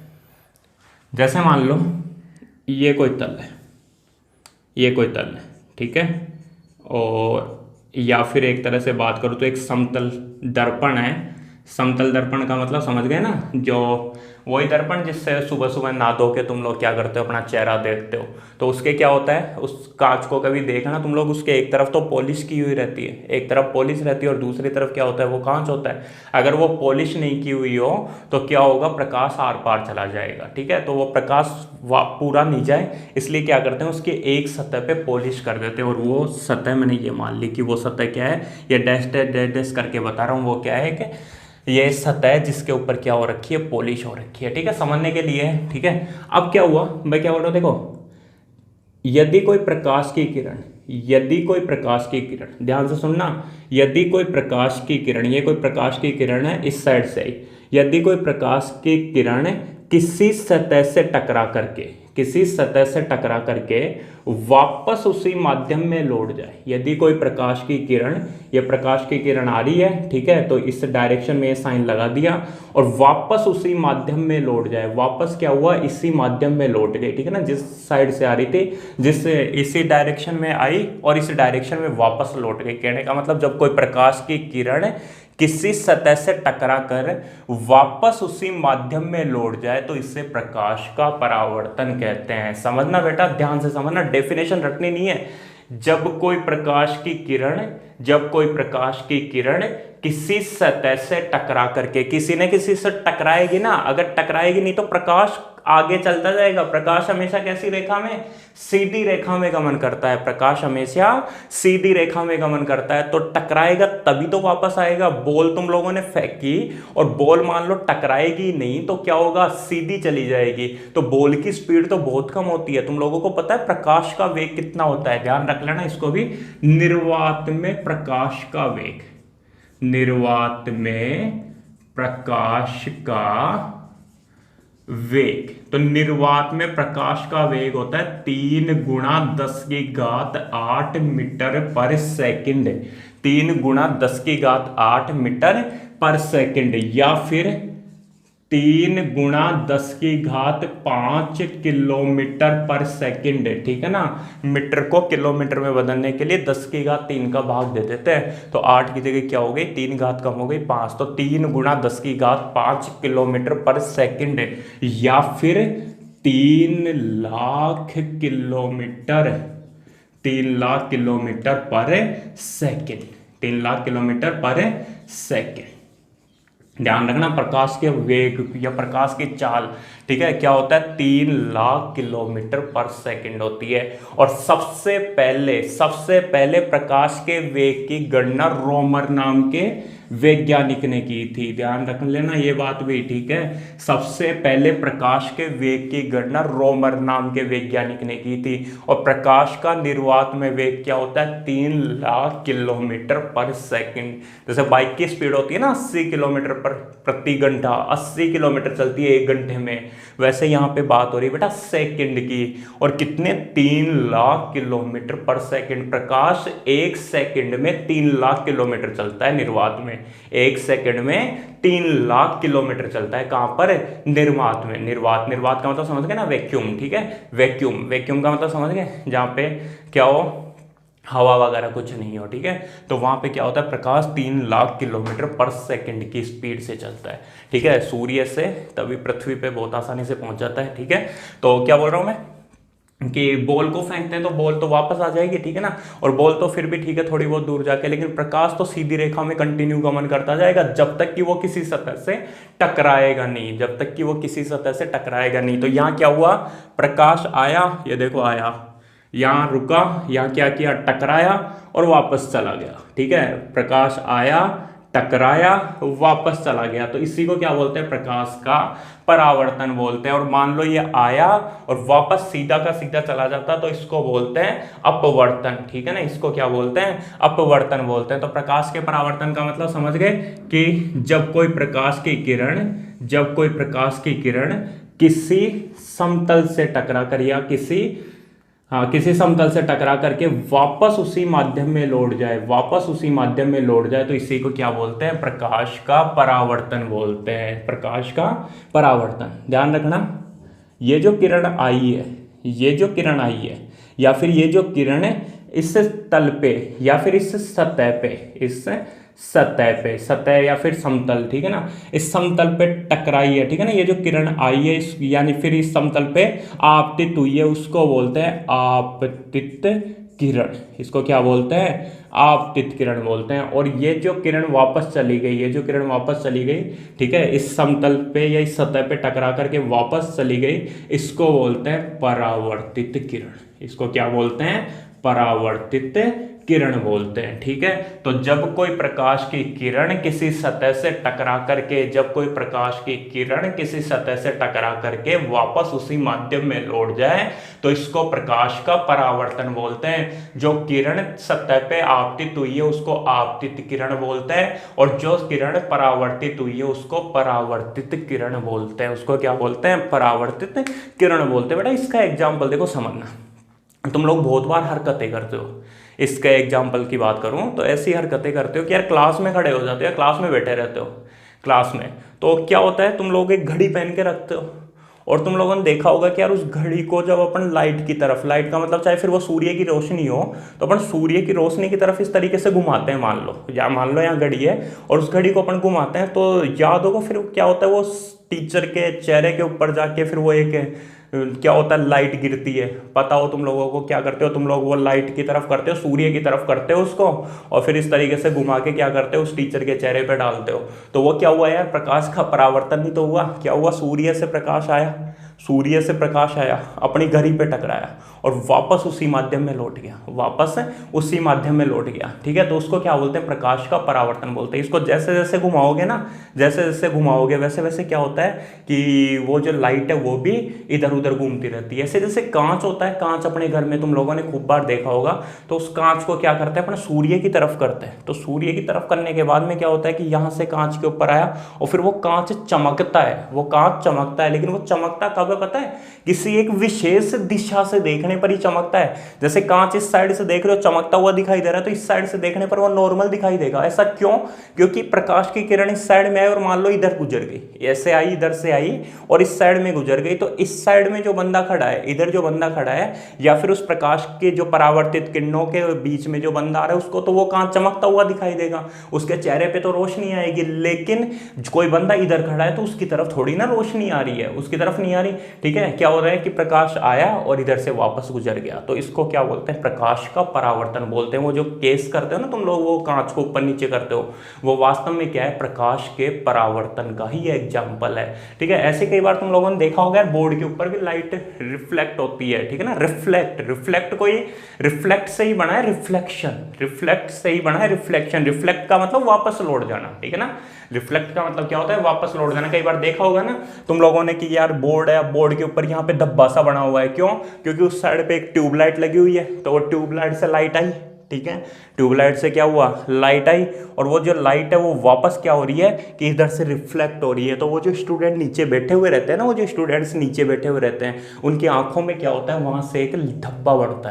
जैसे मान लो ये कोई तल है, ये कोई तल है, ठीक है, और या फिर एक तरह से बात करूँ तो एक समतल दर्पण है। समतल दर्पण का मतलब समझ गए ना, जो वही दर्पण जिससे सुबह सुबह नहा धो के तुम लोग क्या करते हो, अपना चेहरा देखते हो। तो उसके क्या होता है, उस कांच को कभी देखना तुम लोग, उसके एक तरफ तो पॉलिश की हुई रहती है, एक तरफ पॉलिश रहती है और दूसरी तरफ क्या होता है, वो कांच होता है। अगर वो पॉलिश नहीं की हुई हो तो क्या होगा, प्रकाश आर पार चला जाएगा। ठीक है, तो वो प्रकाश पूरा नहीं जाए इसलिए क्या करते हैं, उसके एक सतह पे पॉलिश कर देते हैं। और वो सतह मैंने ये मान ली कि वो सतह क्या है, ये डैश डैश डैश डैश करके बता रहा हूँ, वो क्या है कि ये सतह है जिसके ऊपर क्या हो रखी है, पॉलिश हो रखी है। ठीक है, समझने के लिए। ठीक है, अब क्या हुआ, मैं क्या बोल रहा हूँ, देखो यदि कोई प्रकाश की किरण, यदि कोई प्रकाश की किरण, ध्यान से सुनना, यदि कोई प्रकाश की किरण, ये कोई प्रकाश की किरण है इस साइड से आई, यदि कोई प्रकाश की किरण किसी सतह से टकरा करके, किसी सतह से टकरा करके वापस उसी माध्यम में लौट जाए, यदि कोई प्रकाश की किरण, ये प्रकाश की किरण आ रही है, ठीक है, तो इस डायरेक्शन में ये साइन लगा दिया और वापस उसी माध्यम में लौट जाए, वापस क्या हुआ, इसी माध्यम में लौट गई। ठीक है ना, जिस साइड से आ रही थी, जिससे इसी डायरेक्शन में आई और इस डायरेक्शन में वापस लौट गई। कहने का मतलब जब कोई प्रकाश की किरण किसी सतह से टकरा कर वापस उसी माध्यम में लौट जाए तो इसे प्रकाश का परावर्तन कहते हैं। समझना बेटा, ध्यान से समझना, डेफिनेशन रटनी नहीं है। जब कोई प्रकाश की किरण, जब कोई प्रकाश की किरण किसी सतह से टकरा करके, किसी न किसी से टकराएगी ना, अगर टकराएगी नहीं तो प्रकाश आगे चलता जाएगा। प्रकाश हमेशा कैसी रेखा में, सीधी रेखा में गमन करता है, प्रकाश हमेशा सीधी रेखा में गमन करता है, तो टकराएगा तभी तो वापस आएगा। बॉल तुम लोगों ने फेंकी और बॉल मान लो टकराएगी नहीं तो क्या होगा, सीधी चली जाएगी, तो बॉल की स्पीड तो बहुत कम होती है। तुम लोगों को पता है प्रकाश का वेग कितना होता है, ध्यान रख लेना इसको भी, निर्वात में प्रकाश का वेग, निर्वात में प्रकाश का वेग, तो निर्वात में प्रकाश का वेग होता है 3 गुणा 10 की घात 8 मीटर पर सेकंड, 3 गुणा 10 की घात 8 मीटर पर सेकंड, या फिर 3 गुणा 10 की घात 5 किलोमीटर पर सेकंड। ठीक है ना, मीटर को किलोमीटर में बदलने के लिए 10 की घात 3 का भाग दे देते हैं, तो 8 की जगह क्या हो गई, 3 घात कम हो गई 5, तो 3 गुणा 10 की घात 5 किलोमीटर पर सेकंड, या फिर 3 लाख किलोमीटर, 3 लाख किलोमीटर पर सेकंड, 3 लाख किलोमीटर पर सेकंड। ध्यान रखना, प्रकाश के वेग या प्रकाश की चाल, ठीक है, क्या होता है, 3 लाख किलोमीटर पर सेकंड होती है। और सबसे पहले प्रकाश के वेग की गणना रोमर नाम के वैज्ञानिक ने की थी। ध्यान रख लेना ये बात भी, ठीक है, सबसे पहले प्रकाश के वेग की गणना रोमर नाम के वैज्ञानिक ने की थी। और प्रकाश का निर्वात में वेग क्या होता है, 3 लाख किलोमीटर पर सेकंड। जैसे बाइक की स्पीड होती है ना 80 किलोमीटर पर प्रति घंटा, 80 किलोमीटर चलती है 1 घंटे में, वैसे यहाँ पे बात हो रही है बेटा सेकंड की। और कितने, 3 लाख किलोमीटर पर सेकंड। प्रकाश 1 सेकंड में 3 लाख किलोमीटर चलता है निर्वात में, 1 सेकंड में 3 लाख किलोमीटर चलता है। कहां पर, निर्वात में। निर्वात, निर्वात का मतलब समझ गए ना, वैक्यूम। ठीक है, वैक्यूम, वैक्यूम का मतलब समझ गए, जहां पे क्या हो, हवा वगैरह कुछ नहीं हो। ठीक है, तो वहां पे क्या होता है, प्रकाश 3 लाख किलोमीटर पर सेकंड की स्पीड से चलता है। ठीक है, सूर्य से तभी पृथ्वी पे बहुत आसानी से पहुंच जाता है। ठीक है, तो क्या बोल रहा हूं मैं कि बॉल को फेंकते हैं तो बॉल तो वापस आ जाएगी, ठीक है ना, और बॉल तो फिर भी ठीक है थोड़ी बहुत दूर जाके, लेकिन प्रकाश तो सीधी रेखा में कंटिन्यू गमन करता जाएगा जब तक कि वो किसी सतह से टकराएगा नहीं, जब तक कि वो किसी सतह से टकराएगा नहीं। तो यहाँ क्या हुआ, प्रकाश आया, ये देखो आया, यहाँ रुका, यहाँ क्या किया, टकराया और वापस चला गया। ठीक है, प्रकाश आया, टकराया, वापस चला गया, तो इसी को क्या बोलते हैं, प्रकाश का परावर्तन बोलते हैं। और मान लो ये आया और वापस सीधा का सीधा चला जाता, तो इसको बोलते हैं अपवर्तन, ठीक है ना, इसको क्या बोलते हैं, अपवर्तन बोलते हैं। तो प्रकाश के परावर्तन का मतलब समझ गए कि जब कोई प्रकाश की किरण किसी समतल से टकरा कर या किसी समतल से टकरा करके वापस उसी माध्यम में लौट जाए, तो इसी को क्या बोलते हैं, प्रकाश का परावर्तन बोलते हैं, प्रकाश का परावर्तन। ध्यान रखना, ये जो किरण आई है या फिर ये जो किरण इस तल पे या फिर इस सतह या फिर समतल, ठीक है ना, इस समतल पे टकराई है, ठीक है ना, ये जो किरण आई है यानी फिर इस समतल पे आपतित हुई है, उसको बोलते हैं आपतित किरण। इसको क्या बोलते हैं, आपतित किरण बोलते हैं। और ये जो किरण वापस चली गई, ठीक है, इस समतल पे या इस सतह पे टकरा करके वापस चली गई, इसको बोलते हैं परावर्तित किरण। इसको क्या बोलते हैं, परावर्तित किरण बोलते हैं, ठीक है। तो जब कोई प्रकाश की किरण किसी सतह से टकरा करके वापस उसी माध्यम में लौट जाए, तो इसको प्रकाश का परावर्तन बोलते हैं। जो किरण सतह पे आपतित हुई है उसको आपतित किरण बोलते हैं, और जो किरण परावर्तित हुई है उसको परावर्तित किरण बोलते हैं। उसको क्या बोलते हैं, परावर्तित किरण बोलते हैं। बेटा इसका एग्जाम्पल देखो, समझना, तुम लोग बहुत बार हरकतें करते हो। इसके एग्जाम्पल की बात करूं तो ऐसी हरकतें करते हो कि यार क्लास में खड़े हो जाते हो या क्लास में बैठे रहते हो, क्लास में तो क्या होता है, तुम लोग एक घड़ी पहन के रखते हो, और तुम लोगों ने देखा होगा कि यार उस घड़ी को जब अपन लाइट का मतलब चाहे फिर वो सूर्य की रोशनी हो, तो अपन सूर्य की रोशनी की तरफ इस तरीके से घुमाते हैं। मान लो यहाँ घड़ी है और उस घड़ी को अपन घुमाते हैं, तो याद होगा फिर क्या होता है, वो टीचर के चेहरे के ऊपर जाके फिर वो एक क्या होता है, लाइट गिरती है। पता हो तुम लोगों को, क्या करते हो तुम लोग, वो लाइट की तरफ करते हो, सूर्य की तरफ करते हो उसको, और फिर इस तरीके से घुमा के क्या करते हो, उस टीचर के चेहरे पे डालते हो। तो वो क्या हुआ यार, प्रकाश का परावर्तन ही तो हुआ। क्या हुआ, सूर्य से प्रकाश आया, अपनी घड़ी पे टकराया और वापस उसी माध्यम में लौट गया, ठीक है। तो उसको क्या बोलते हैं, प्रकाश का परावर्तन बोलते हैं। इसको जैसे जैसे घुमाओगे वैसे वैसे क्या होता है कि वो जो लाइट है वो भी इधर उधर घूमती रहती है। ऐसे जैसे कांच होता है, कांच अपने घर में तुम लोगों ने खूब बार देखा होगा, तो उस कांच को क्या करते हैं, अपने सूर्य की तरफ करते हैं। तो सूर्य की तरफ करने के बाद में क्या होता है कि यहाँ से कांच के ऊपर आया और फिर वो कांच चमकता है, लेकिन वो चमकता कब है पता है, किसी एक विशेष दिशा से देखने पर ही चमकता है। जैसे कांच इस साइड से देख रहे हो चमकता हुआ दिखाई दे रहा है, तो इस साइड से देखने पर वो नॉर्मल दिखाई देगा। ऐसा क्यों, क्योंकि प्रकाश की किरण इस साइड में आई और मान लो इधर गुजर गई, ऐसे आई, इधर से आई और इस साइड में गुजर गई, तो इस साइड में जो बंदा खड़ा है, इधर जो बंदा खड़ा है, या फिर उस प्रकाश के जो परावर्तित किरणों के बीच में जो बंदा आ रहा है, उसको तो वो कांच चमकता हुआ दिखाई देगा, उसके चेहरे पे तो रोशनी आएगी। लेकिन कोई बंदा इधर खड़ा है तो उसकी तरफ थोड़ी ना रोशनी आ रही है, उसकी तरफ नहीं आ रही, ठीक है। क्या हो रहा है कि प्रकाश आया और इधर से वापस गुजर गया, तो इसको क्या बोलते हैं, प्रकाश का परावर्तन बोलते हैं। वो जो केस करते हो ना तुम लोग, वो कांच को ऊपर नीचे करते हो, वो वास्तव में क्या है, प्रकाश के परावर्तन का ही एग्जाम्पल है, ठीक है। ऐसे कई बार तुम लोगों ने देखा होगा बोर्ड के ऊपर भी लाइट रिफ्लेक्ट होती है, ठीक है ना। रिफ्लेक्ट कोई रिफ्लेक्ट से ही बना है, रिफ्लेक्ट का मतलब वापस लौट जाना, ठीक है ना। रिफ्लेक्ट का मतलब क्या होता है, वापस लौट जाना। कई बार देखा होगा ना तुम लोगों ने कि यार बोर्ड है, बोर्ड के ऊपर यहाँ पे धब्बा सा बना हुआ है, क्यों, क्योंकि उस साइड पे एक ट्यूबलाइट लगी हुई है, तो वो ट्यूबलाइट से लाइट आई, ठीक है, ट्यूबलाइट से क्या हुआ, लाइट आई, और वो जो लाइट है वो वापस क्या हो रही है कि इधर से रिफ्लेक्ट हो रही है। तो वो जो स्टूडेंट नीचे बैठे हुए रहते हैं ना, वो जो स्टूडेंट्स नीचे बैठे हुए रहते हैं, उनकी आंखों में क्या होता है, वहां से एक धब्बा बढ़ जाता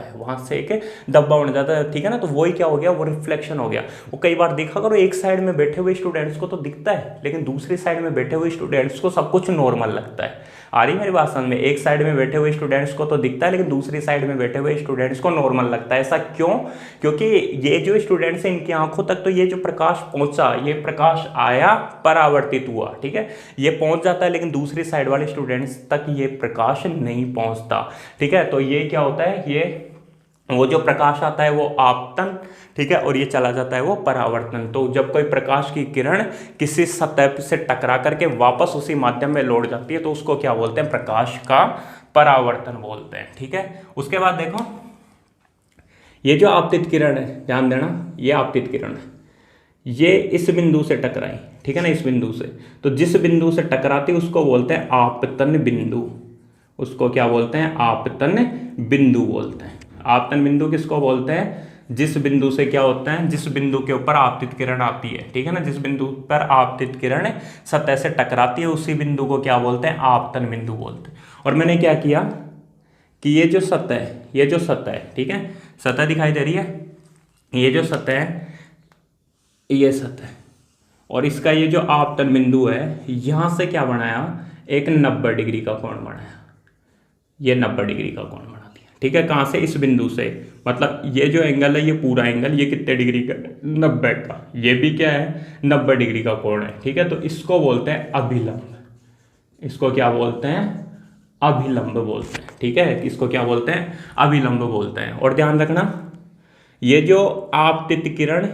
है, ठीक है ना। तो वही क्या हो गया, वो रिफ्लेक्शन हो गया। वो कई बार देखा करो, एक साइड में बैठे हुए स्टूडेंट्स को तो दिखता है, लेकिन दूसरी साइड में बैठे हुए स्टूडेंट्स को सब कुछ नॉर्मल लगता है। आ रही मेरी बात समझ में, एक साइड में बैठे हुए स्टूडेंट्स को तो दिखता है, लेकिन दूसरी साइड में बैठे हुए स्टूडेंट्स को नॉर्मल लगता है। ऐसा क्यों, क्योंकि ये जो स्टूडेंट्स हैं इनकी आंखों तक तो ये जो प्रकाश पहुंचा, ये प्रकाश आया, परावर्तित हुआ, ठीक है, ये पहुंच जाता है, लेकिन दूसरी साइड वाले स्टूडेंट्स तक ये प्रकाश नहीं पहुंचता, ठीक है। तो ये क्या होता है, ये वो जो प्रकाश आता है वो आपतन, ठीक है, और ये चला जाता है वो परावर्तन। तो जब कोई प्रकाश की किरण किसी सतह से टकरा करके वापस उसी माध्यम में लौट जाती है, तो उसको क्या बोलते हैं, प्रकाश का परावर्तन बोलते हैं, ठीक है। उसके बाद देखो, ये जो आपतित किरण है, ध्यान देना, ये आपतित किरण है, ये इस बिंदु से टकराई, ठीक है ना, इस बिंदु से, तो जिस बिंदु से टकराती उसको बोलते हैं आपतन बिंदु। उसको क्या बोलते हैं? आपतन बिंदु बोलते हैं। आपतन बिंदु किसको बोलते हैं? जिस बिंदु से क्या होता है, जिस बिंदु के ऊपर आपतित किरण आती है, ठीक है ना, जिस बिंदु पर आपतित किरण सतह से टकराती है उसी बिंदु को क्या बोलते हैं? आपतन बिंदु बोलते हैं। और मैंने क्या किया कि ये जो सतह है, ये जो सतह है, ठीक है, सतह दिखाई दे रही है, ये जो सतह है, ये सतह, और इसका ये जो आपतन बिंदु है, यहां से क्या बनाया? एक 90 डिग्री का कोण बनाया। ये 90 डिग्री का कोण बना दिया, ठीक है। कहां से? इस बिंदु से। मतलब ये जो एंगल है, ये पूरा एंगल, ये कितने डिग्री का? 90 का। ये भी क्या है? 90 डिग्री का कोण है, ठीक है। तो इसको बोलते हैं अभिलंब। इसको क्या बोलते हैं? अभिलंब बोलते हैं, ठीक है। इसको क्या बोलते हैं? अभिलंब बोलते हैं। और ध्यान रखना, ये जो आपतित किरण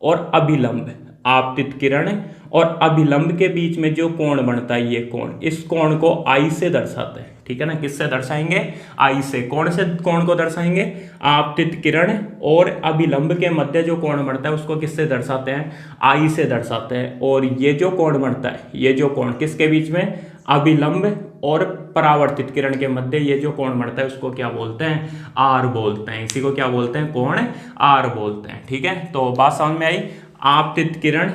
और अभिलंब, आपतित किरण और अभिलंब के बीच में जो कोण बनता है, ये कोण, इस कोण को आई से दर्शाते हैं, ठीक है ना। किससे दर्शाएंगे? आई से। कौन से कोण को दर्शाएंगे? आपतित किरण और अभिलंब के मध्य जो कोण बनता है उसको किससे दर्शाते हैं? आई से दर्शाते हैं। और ये जो कोण बनता है, ये जो कोण किसके बीच में? अभिलंब और परावर्तित किरण के मध्य ये जो कोण बनता है उसको क्या बोलते हैं? आर बोलते हैं। इसी को क्या बोलते हैं? कोण आर बोलते हैं, ठीक है। तो बात समझ में आई? आपतित किरण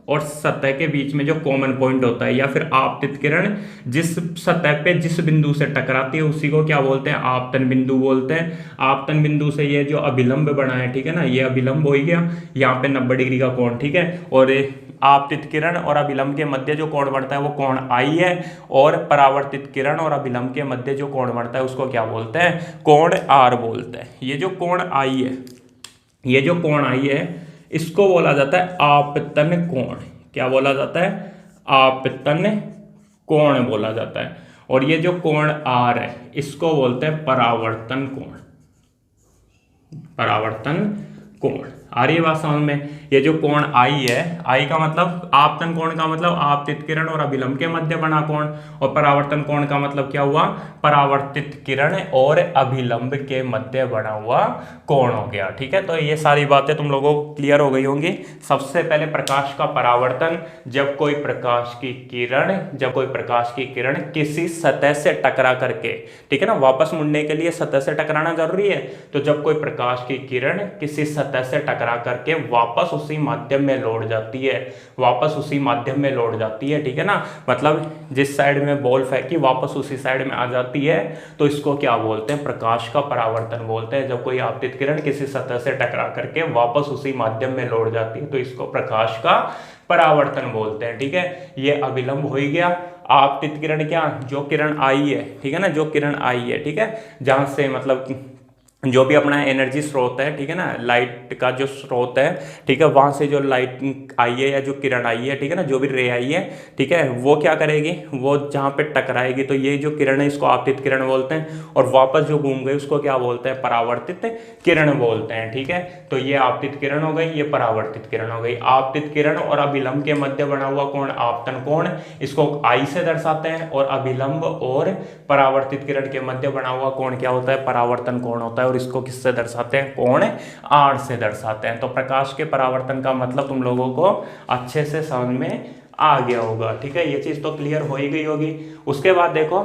और सतह के बीच में जो कॉमन पॉइंट होता है, या फिर आपतित किरण जिस सतह पे जिस बिंदु से टकराती है उसी को क्या बोलते हैं? आपतन बिंदु बोलते हैं। आपतन बिंदु से ये जो अभिलंब बना है, ठीक है ना, ये अभिलंब हो गया, यहाँ पे 90 डिग्री का कोण, ठीक है। और आपतित किरण और अभिलंब के मध्य जो कोण बनता है वो कोण आई है, और परावर्तित किरण और अभिलंब के मध्य जो कोण बनता है उसको क्या बोलते हैं? कोण आर बोलते हैं। ये जो कोण आई है, ये जो कोण आई है, इसको बोला जाता है आपतन कोण। क्या बोला जाता है? आपतन कोण बोला जाता है। और ये जो कोण आर है इसको बोलते हैं परावर्तन कोण। परावर्तन कोण। आ रही है बात समझ में? ये जो कोण आई है, आई का मतलब, आपतन कोण का मतलब आपतित किरण और अभिलंब के मध्य बना कोण, और परावर्तन कोण का मतलब क्या हुआ? परावर्तित किरण और अभिलंब के मध्य बना हुआ कोण हो गया, ठीक है। तो ये सारी बातें तुम लोगों को क्लियर हो गई होंगी। सबसे पहले प्रकाश का परावर्तन, जब कोई प्रकाश की किरण किसी सतह से टकरा करके, ठीक है ना, वापस मुड़ने के लिए सतह से टकराना जरूरी है, तो जब कोई प्रकाश की किरण किसी सतह से टकरा करके वापस उसी माध्यम में लौट जाती है, वापस उसी माध्यम में लौट जाती है, ठीक है ना, मतलब जिस साइड में बॉल फेंकी वापस उसी साइड में आ जाती है, तो इसको क्या बोलते हैं? प्रकाश का परावर्तन बोलते हैं। जब कोई आपतित किरण किसी सतह से टकरा करके वापस उसी माध्यम में लौट जाती है तो इसको प्रकाश का परावर्तन बोलते हैं, ठीक है। ये अभिलंब हो ही गया। आपतित किरण क्या? जो किरण आई है, ठीक है ना, जो किरण आई है, ठीक है, जहां से मतलब जो भी अपना एनर्जी स्रोत है, ठीक है ना, लाइट का जो स्रोत है, ठीक है, वहां से जो लाइट आई है या जो किरण आई है, ठीक है ना, जो भी रे आई है, ठीक है, वो क्या करेगी? वो जहां पे टकराएगी तो ये जो किरण है इसको आपतित किरण बोलते हैं, और वापस जो घूम गई उसको क्या बोलते हैं? परावर्तित किरण बोलते हैं, ठीक है। तो ये आपतित किरण हो गई, ये परावर्तित किरण हो गई। आपतित किरण और अभिलंब के मध्य बना हुआ कोण आपतन कोण, इसको आई से दर्शाते हैं, और अभिलंब और परावर्तित किरण के मध्य बना हुआ कोण क्या होता है? परावर्तन कोण होता है। और इसको किससे दर्शाते हैं? कोण आर से दर्शाते हैं। तो प्रकाश के परावर्तन का मतलब तुम लोगों को अच्छे से समझ में आ गया होगा, ठीक है। ये चीज तो क्लियर हो ही गई होगी। उसके बाद देखो,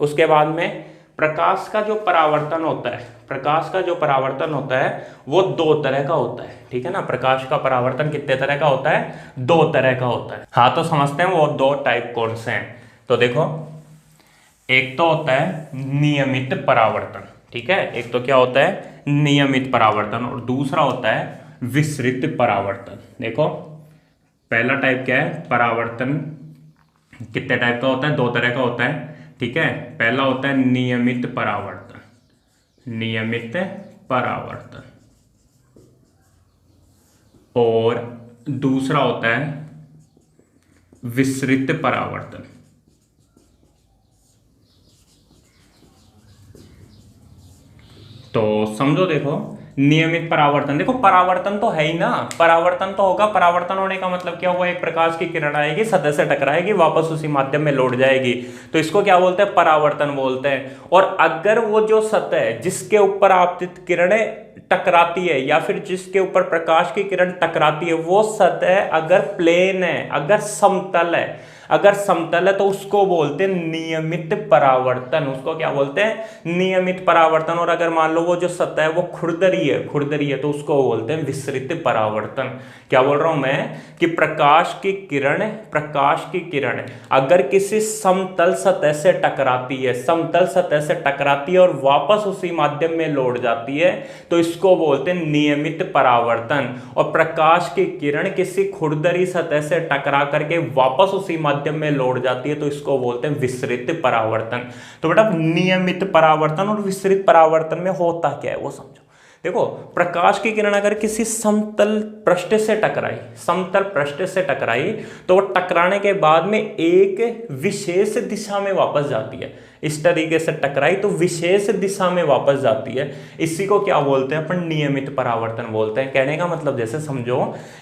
उसके बाद में प्रकाश का जो परावर्तन होता है, प्रकाश का जो परावर्तन होता है वो दो तरह का होता है, ठीक है ना। प्रकाश का परावर्तन कितने तरह का होता है? दो तरह का होता है। हाँ, तो समझते हैं वो दो टाइप कौन से हैं। तो देखो, एक तो होता है नियमित परावर्तन, ठीक है, एक तो क्या होता है? नियमित परावर्तन, और दूसरा होता है विसरित परावर्तन। देखो, पहला टाइप क्या है? परावर्तन कितने टाइप का होता है? दो तरह का होता है, ठीक है। पहला होता है नियमित परावर्तन, नियमित परावर्तन, और दूसरा होता है विसरित परावर्तन। तो समझो, देखो, नियमित परावर्तन। देखो परावर्तन तो है ही ना, परावर्तन तो होगा। परावर्तन होने का मतलब क्या हुआ, एक प्रकाश की किरण आएगी, सतह से टकराएगी, वापस उसी माध्यम में लौट जाएगी, तो इसको क्या बोलते हैं, परावर्तन बोलते हैं। और अगर वो जो सतह जिसके ऊपर आपतित किरणें टकराती है या फिर जिसके ऊपर प्रकाश की किरण टकराती है, वो सतह अगर प्लेन है, अगर समतल है, अगर समतल है तो उसको बोलते हैं नियमित परावर्तन। उसको क्या बोलते हैं, नियमित परावर्तन। और अगर मान लो वो जो सतह है वो खुरदरी है, खुरदरी है, तो उसको बोलते हैं विसरित परावर्तन। क्या बोल रहा हूं मैं कि प्रकाश की किरण, प्रकाश की किरण अगर किसी समतल सतह से टकराती है, समतल सतह से टकराती है और वापस उसी माध्यम में लौट जाती है, तो इसको बोलते हैं नियमित परावर्तन। और प्रकाश की किरण किसी खुरदरी सतह से टकरा करके वापस उसी माध्यम में लौट जाती है, तो इसको बोलते हैं विसरित परावर्तन। तो बेटा नियमित परावर्तन और विसरित परावर्तन में होता क्या है वो समझो। देखो प्रकाश की किरण अगर किसी समतल पृष्ठ से टकराई, समतल पृष्ठ से टकराई, तो वो टकराने के बाद में एक विशेष दिशा में वापस जाती है। इस तरीके से टकराई तो विशेष दिशा में वापस जाती है, इसी को क्या बोलते हैं अपन, नियमित परावर्तन बोलते हैं। कहने का मतलब जैसे समझो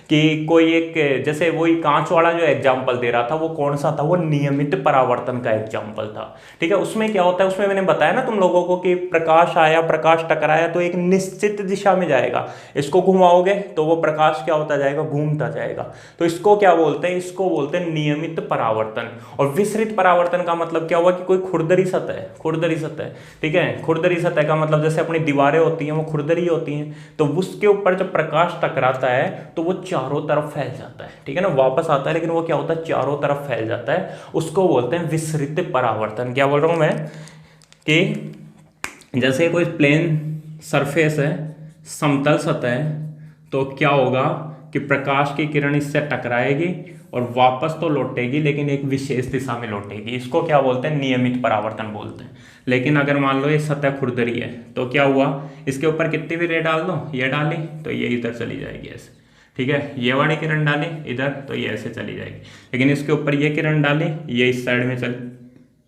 कि कोई एक, जैसे वही कांच वाला जो एग्जाम्पल दे रहा था वो कौन सा था, वो नियमित परावर्तन का एग्जाम्पल था। ठीक है, उसमें क्या होता है, उसमें मैंने बताया ना तुम लोगों को कि प्रकाश आया, प्रकाश टकराया तो एक निश्चित दिशा में जाएगा, इसको घुमाओगे तो वो प्रकाश क्या होता जाएगा, घूमता जाएगा। तो इसको क्या बोलते हैं, इसको बोलते हैं नियमित परावर्तन। और विसरित परावर्तन का मतलब क्या हुआ कि कोई खुरदरी सतह, खुरदरी सतह, ठीक है, खुरदरी सतह का मतलब जैसे अपनी दीवारें होती हैं वो खुरदरी होती हैं, तो उसके ऊपर जब प्रकाश टकराता है तो वो चारों तरफ फैल जाता है। ठीक है ना, वापस आता है लेकिन वो क्या होता है, चारों तरफ फैल जाता है, उसको बोलते हैं विसरित परावर्तन। क्या बोल रहा हूं मैं कि जैसे कोई प्लेन सरफेस है, समतल सतह है, तो क्या होगा कि प्रकाश की किरण इससे टकराएगी और वापस तो लौटेगी लेकिन एक विशेष दिशा में लौटेगी, इसको क्या बोलते हैं, नियमित परावर्तन बोलते हैं। लेकिन अगर मान लो ये सतह खुरदरी है तो क्या हुआ, इसके ऊपर कितनी भी रे डाल दो, ये डाली तो ये इधर चली जाएगी ऐसे। ठीक है, ये वाली किरण डाली इधर तो ये ऐसे चली जाएगी, लेकिन इसके ऊपर ये किरण डाली, ये इस साइड में चल,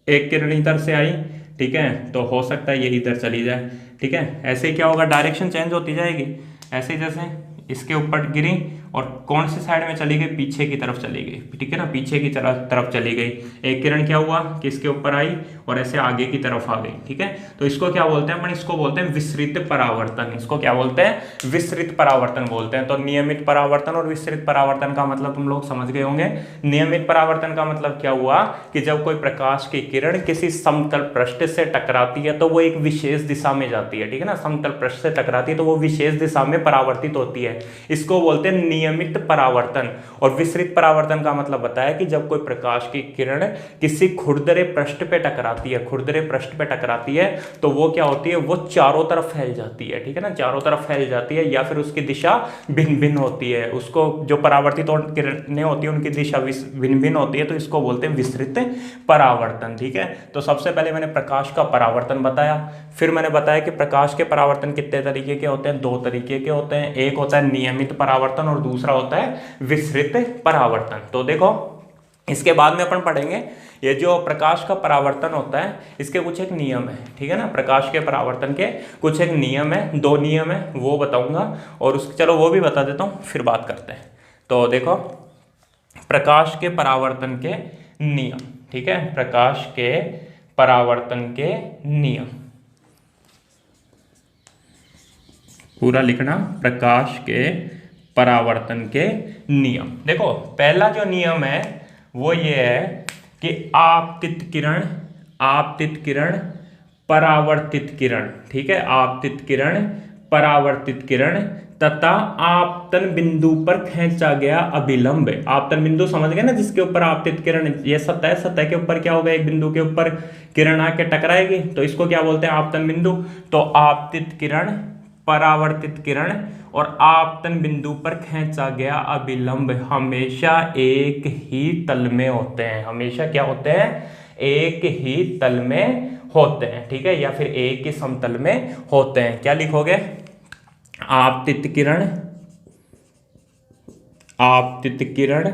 एक किरण इधर से आई, ठीक है, तो हो सकता है ये इधर चली जाए। ठीक है, ऐसे ही क्या होगा, डायरेक्शन चेंज होती जाएगी। ऐसे जैसे इसके ऊपर गिरी और कौन सी साइड में चली गई, पीछे की तरफ चली गई। ठीक है ना, पीछे की तरफ चली गई। एक किरण क्या हुआ कि इसके ऊपर आई और ऐसे आगे की तरफ आ गई। ठीक है, तो इसको क्या बोलते हैं अपन, इसको बोलते हैं विसरित परावर्तन। इसको क्या बोलते हैं, विसरित परावर्तन बोलते हैं। तो नियमित परावर्तन और विसरित परावर्तन का मतलब तुम लोग समझ गए होंगे। नियमित परावर्तन का मतलब क्या हुआ कि जब कोई प्रकाश की किरण किसी समतल पृष्ठ से टकराती है तो वो एक विशेष दिशा में जाती है। ठीक है ना, समतल पृष्ठ से टकराती है तो वो विशेष दिशा में परावर्तित होती है, इसको बोलते हैं नियमित परावर्तन। और विसरित परावर्तन का मतलब बताया कि जब कोई प्रकाश की किरण किसी खुरदरे पृष्ठ पे टकराती है, खुरदरे पृष्ठ पे टकराती है तो वो क्या होती है, वो चारों तरफ फैल जाती है। ठीक है ना, चारों तरफ फैल जाती है या फिर उसकी दिशा भिन्न भिन्न होती है। उसको जो परावर्तित किरणें होती है उनकी दिशा भिन्न भिन्न होती है, तो इसको बोलते हैं विसरित परावर्तन। ठीक है, तो सबसे पहले मैंने प्रकाश का परावर्तन बताया, फिर मैंने बताया कि प्रकाश के परावर्तन कितने तरीके के होते हैं, दो तरीके के होते हैं। एक होता है नियमित परावर्तन और दूसरा होता है विसरित परावर्तन। तो देखो इसके बाद में अपन पढ़ेंगे ये जो प्रकाश का परावर्तन होता है इसके कुछ एक नियम है। ठीक है ना, प्रकाश के परावर्तन के कुछ एक नियम है, दो नियम है वो बताऊंगा और उस चलो वो भी बता देता हूँ फिर बात करते हैं। तो देखो प्रकाश के परावर्तन के नियम, ठीक है, प्रकाश के परावर्तन के नियम पूरा लिखना, प्रकाश के परावर्तन के नियम। देखो पहला जो नियम है वो ये है कि आपतित किरण, आपतित किरण, परावर्तित किरण, ठीक है, आपतित किरण, परावर्तित किरण तथा आपतन बिंदु पर खींचा गया अभिलंब। आपतन बिंदु समझ गए ना, जिसके ऊपर आपतित किरण, ये सतह है, सतह के ऊपर क्या होगा, एक बिंदु के ऊपर किरण आके टकराएगी तो इसको क्या बोलते हैं, आपतन बिंदु। तो आपतित किरण, परावर्तित किरण और आपतन बिंदु पर खींचा गया अभिलंब हमेशा एक ही तल में होते हैं। हमेशा क्या होते हैं, एक ही तल में होते हैं। ठीक है, या फिर एक ही समतल में होते हैं। क्या लिखोगे, आपतित किरण, आपतित किरण,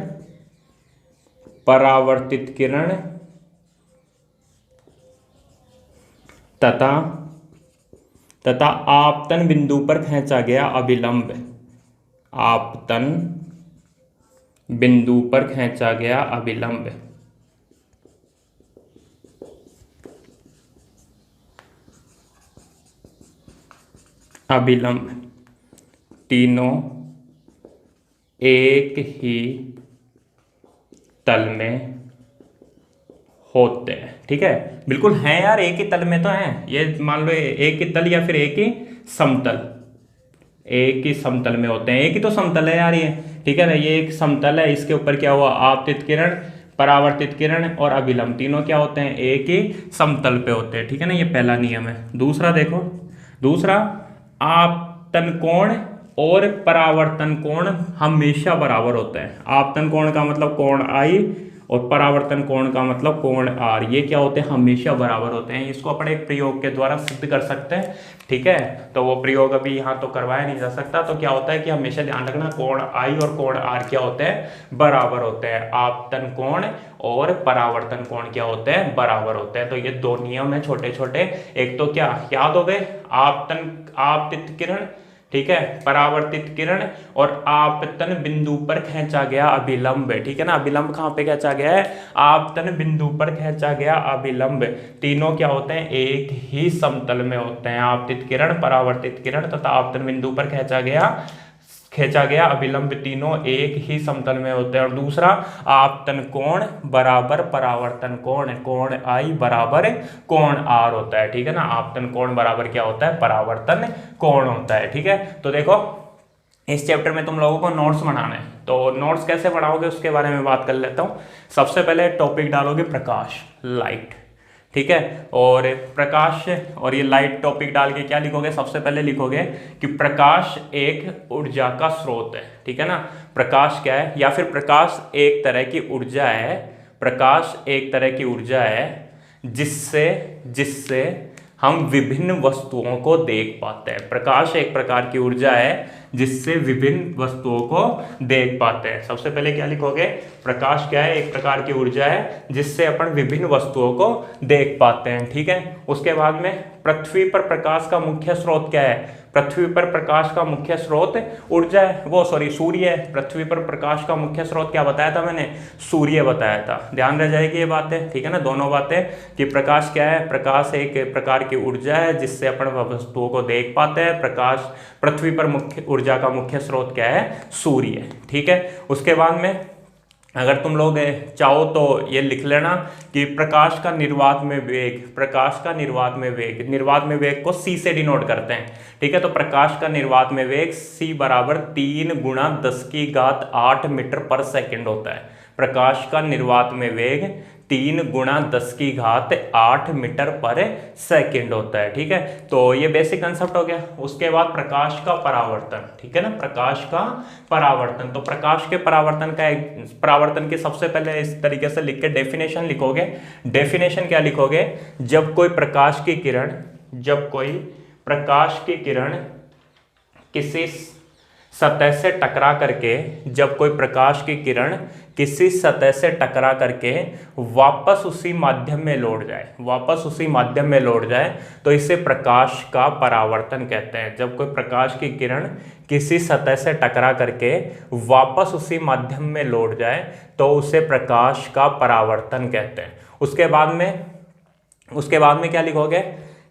परावर्तित किरण तथा आपतन बिंदु पर खींचा गया अभिलंब, आपतन बिंदु पर खींचा गया अभिलंब तीनों एक ही तल में होते हैं। ठीक है, बिल्कुल हैं यार, एक ही तल में तो हैं, ये मान लो एक ही तल या फिर एक ही समतल, एक ही समतल में होते हैं, एक ही तो समतल है यार ये। ठीक है ना, ये एक समतल है, इसके ऊपर क्या हुआ, आपतित किरण, परावर्तित किरण और अभिलंब तीनों क्या होते हैं, एक ही समतल पे होते हैं। ठीक है ना, ये पहला नियम है। दूसरा देखो, दूसरा, आपतन कोण और परावर्तन कोण हमेशा बराबर होते हैं। आपतन कोण का मतलब कोण आई और परावर्तन कोण का मतलब कोण आर, ये क्या होते हैं, हमेशा बराबर होते हैं। इसको अपने एक प्रयोग के द्वारा सिद्ध कर सकते हैं। ठीक है, तो वो प्रयोग अभी यहाँ तो करवाया नहीं जा सकता। तो क्या होता है कि हमेशा ध्यान रखना, कोण आई और कोण आर क्या होते हैं, बराबर होते हैं। आपतन कोण और परावर्तन कोण क्या होते हैं, बराबर होते हैं। तो ये दो नियम है छोटे छोटे। एक तो क्या याद हो गए, आपतित किरण, ठीक है, परावर्तित किरण और आपतन बिंदु पर खींचा गया अभिलंब। ठीक है ना, अभिलंब कहाँ पे खींचा गया है, आपतन बिंदु पर खींचा गया अभिलंब तीनों क्या होते हैं, एक ही समतल में होते हैं। आपतित किरण, परावर्तित किरण तथा आपतन बिंदु पर खींचा गया अभिलंब तीनों एक ही समतल में होते हैं। और दूसरा, आपतन कोण बराबर परावर्तन कोण, कोण आई बराबर कोण आर होता है। ठीक है ना, आपतन कोण बराबर क्या होता है, परावर्तन कोण होता है। ठीक है, तो देखो इस चैप्टर में तुम लोगों को नोट्स बनाना है, तो नोट्स कैसे बनाओगे उसके बारे में बात कर लेता हूँ। सबसे पहले टॉपिक डालोगे प्रकाश, लाइट। ठीक है, और प्रकाश और ये लाइट टॉपिक डाल के क्या लिखोगे, सबसे पहले लिखोगे कि प्रकाश एक ऊर्जा का स्रोत है। ठीक है ना, प्रकाश क्या है, या फिर प्रकाश एक तरह की ऊर्जा है, प्रकाश एक तरह की ऊर्जा है जिससे हम विभिन्न वस्तुओं को देख पाते हैं। प्रकाश एक प्रकार की ऊर्जा है जिससे विभिन्न वस्तुओं को देख पाते हैं। सबसे पहले क्या लिखोगे, प्रकाश क्या है, एक प्रकार की ऊर्जा है जिससे अपन विभिन्न वस्तुओं को देख पाते हैं। ठीक है, उसके बाद में पृथ्वी पर प्रकाश का मुख्य स्रोत क्या है, पृथ्वी पर प्रकाश का मुख्य स्रोत ऊर्जा है, सूर्य है। पृथ्वी पर प्रकाश का मुख्य स्रोत क्या बताया था मैंने, सूर्य बताया था। ध्यान रह जाएगी ये बातें। ठीक है ना, दोनों बातें कि प्रकाश क्या है, प्रकाश एक प्रकार की ऊर्जा है जिससे अपन वस्तुओं को देख पाते हैं। प्रकाश, पृथ्वी पर मुख्य ऊर्जा का मुख्य स्रोत क्या है, सूर्य। ठीक है, उसके बाद में अगर तुम लोग चाहो तो ये लिख लेना कि प्रकाश का निर्वात में वेग, प्रकाश का निर्वात में वेग को c से डिनोट करते हैं। ठीक है, तो प्रकाश का निर्वात में वेग c बराबर 3 गुणा 10⁸ मीटर पर सेकंड होता है। प्रकाश का निर्वात में वेग 3 गुणा 10⁸ मीटर पर सेकंड होता है। ठीक है, तो ये बेसिक कंसेप्ट हो गया। उसके बाद प्रकाश का परावर्तन। ठीक है ना, प्रकाश का परावर्तन, तो प्रकाश के परावर्तन के सबसे पहले इस तरीके से लिख के डेफिनेशन लिखोगे। डेफिनेशन क्या लिखोगे, जब कोई प्रकाश की किरण किसी सतह से टकरा करके वापस उसी माध्यम में लौट जाए तो इसे प्रकाश का परावर्तन कहते हैं। जब कोई प्रकाश की किरण किसी सतह से टकरा करके वापस उसी माध्यम में लौट जाए तो उसे प्रकाश का परावर्तन कहते हैं। उसके बाद में क्या लिखोगे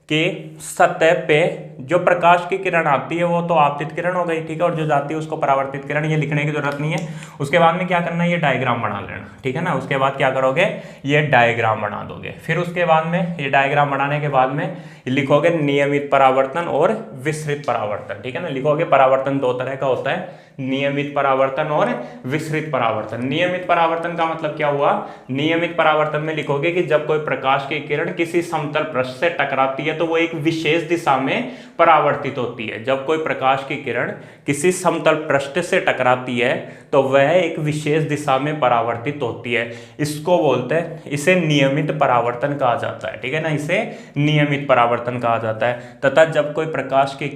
कि सतह पे जो प्रकाश की किरण आती है वो तो आपतित किरण हो गई। ठीक है, और जो जाती है उसको परावर्तित किरण, ये लिखने की जरूरत नहीं है। उसके बाद में क्या करना है, ये डायग्राम बना लेना। ठीक है ना, उसके बाद क्या करोगे, ये डायग्राम बना दोगे। फिर उसके बाद में ये डायग्राम बनाने के बाद में लिखोगे नियमित परावर्तन और विसरित परावर्तन। ठीक है ना, लिखोगे परावर्तन दो तरह का होता है, नियमित परावर्तन और विसरित परावर्तन। नियमित परावर्तन का मतलब क्या हुआ, नियमित परावर्तन में लिखोगे कि जब कोई प्रकाश की किरण किसी समतल पृष्ठ से टकराती है तो वो एक विशेष दिशा में परावर्तित होती है। जब कोई प्रकाश की किरण किसी समतल पृष्ठ से टकराती है तो वह एक विशेष दिशा में परावर्तित होती है। इसको बोलते हैं, इसे नियमित परावर्तन कहा जाता है। ठीक है ना, इसे नियमित परावर्तन कहा जाता है। तथा जब कोई प्रकाश की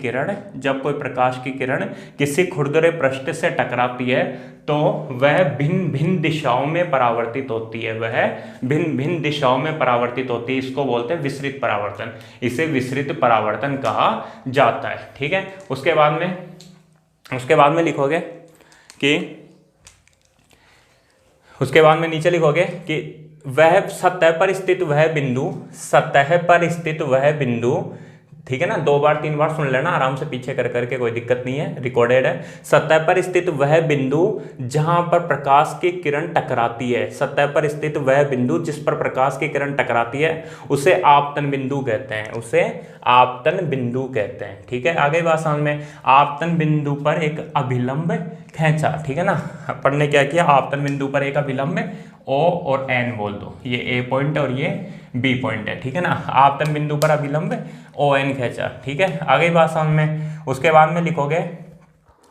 किरण किसी खुरदरे पृष्ठ से टकराती है तो वह भिन्न भिन्न दिशाओं में परावर्तित होती है, वह भिन्न भिन्न दिशाओं में परावर्तित होती है। इसको बोलते हैं विसरित परावर्तन, इसे विसरित परावर्तन कहा जाता है। ठीक है, उसके बाद में लिखोगे कि उसके बाद में नीचे लिखोगे कि वह सतह पर स्थित वह बिंदु, सतह पर स्थित वह बिंदु, ठीक है ना, 2 बार 3 बार सुन लेना आराम से पीछे कर करके, कोई दिक्कत नहीं है, रिकॉर्डेड है। सतह पर स्थित वह बिंदु जहां पर प्रकाश की किरण टकराती है, सतह पर स्थित वह बिंदु जिस पर प्रकाश की किरण टकराती है उसे आपतन बिंदु कहते हैं, उसे आपतन बिंदु कहते हैं। ठीक है, आगे बात समझ में, आपतन बिंदु पर एक अभिलंब खींचा, ठीक है ना, अपन ने क्या किया, आपतन बिंदु पर एक अभिलंब O और N बोल दो, ये A पॉइंट है और ये B पॉइंट है, ठीक है ना, आपतन बिंदु पर अभिलंब ON खींचा। ठीक है, आगे बात समझ में, उसके बाद में लिखोगे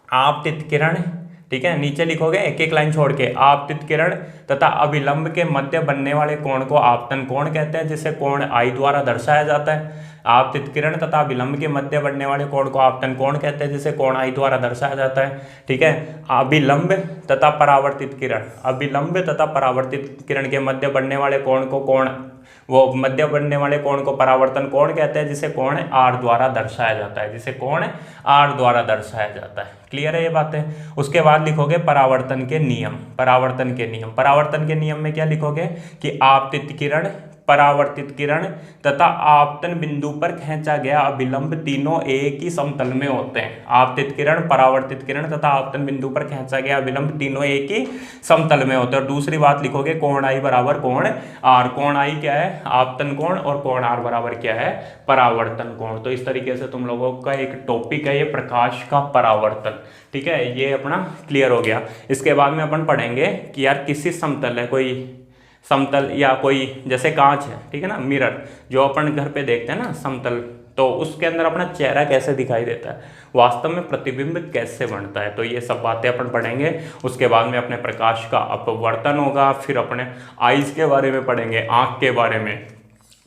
आपतित किरण, ठीक है, नीचे लिखोगे एक एक लाइन छोड़ के, आपतित किरण तथा अभिलंब के मध्य बनने वाले कोण को आपतन कोण कहते हैं, जिसे कोण I द्वारा दर्शाया जाता है। आपतित किरण तथा अभिलंब के मध्य बनने वाले कोण को आपतन कोण कहते हैं, जिसे कोण I द्वारा दर्शाया जाता है। ठीक है, अभिलंब तथा परावर्तित किरण, अभिलंब तथा परावर्तित किरण के मध्य बनने वाले कोण को मध्य बनने वाले कोण को परावर्तन कोण कहते हैं, जिसे कोण R द्वारा दर्शाया जाता है, जिसे कोण R द्वारा दर्शाया जाता है। क्लियर है ये बातें। उसके बाद लिखोगे परावर्तन के नियम, परावर्तन के नियम, परावर्तन के नियम में क्या लिखोगे कि आपतित किरण, परावर्तित किरण तथा आपतन बिंदु पर खींचा गया अभिलंब तीनों एक ही समतल में होते हैं। आपतित किरण, परावर्तित किरण तथा आपतन बिंदु पर खींचा गया अभिलंब तीनों एक ही समतल में होते हैं। और दूसरी बात लिखोगे कोण I बराबर कोण R, कोण I क्या है, आपतन कोण, और कोण R बराबर क्या है, परावर्तन कोण। तो इस तरीके से तुम लोगों का एक टॉपिक है ये प्रकाश का परावर्तन। ठीक है, ये अपना क्लियर हो गया। इसके बाद में अपन पढ़ेंगे कि यार किसी समतल है, कोई समतल या कोई जैसे कांच है, ठीक है ना, मिरर जो अपन घर पे देखते हैं ना समतल, तो उसके अंदर अपना चेहरा कैसे दिखाई देता है, वास्तव में प्रतिबिंब कैसे बनता है, तो ये सब बातें अपन पढ़ेंगे। उसके बाद में अपने प्रकाश का अपवर्तन होगा, फिर अपने आईज के बारे में पढ़ेंगे, आँख के बारे में।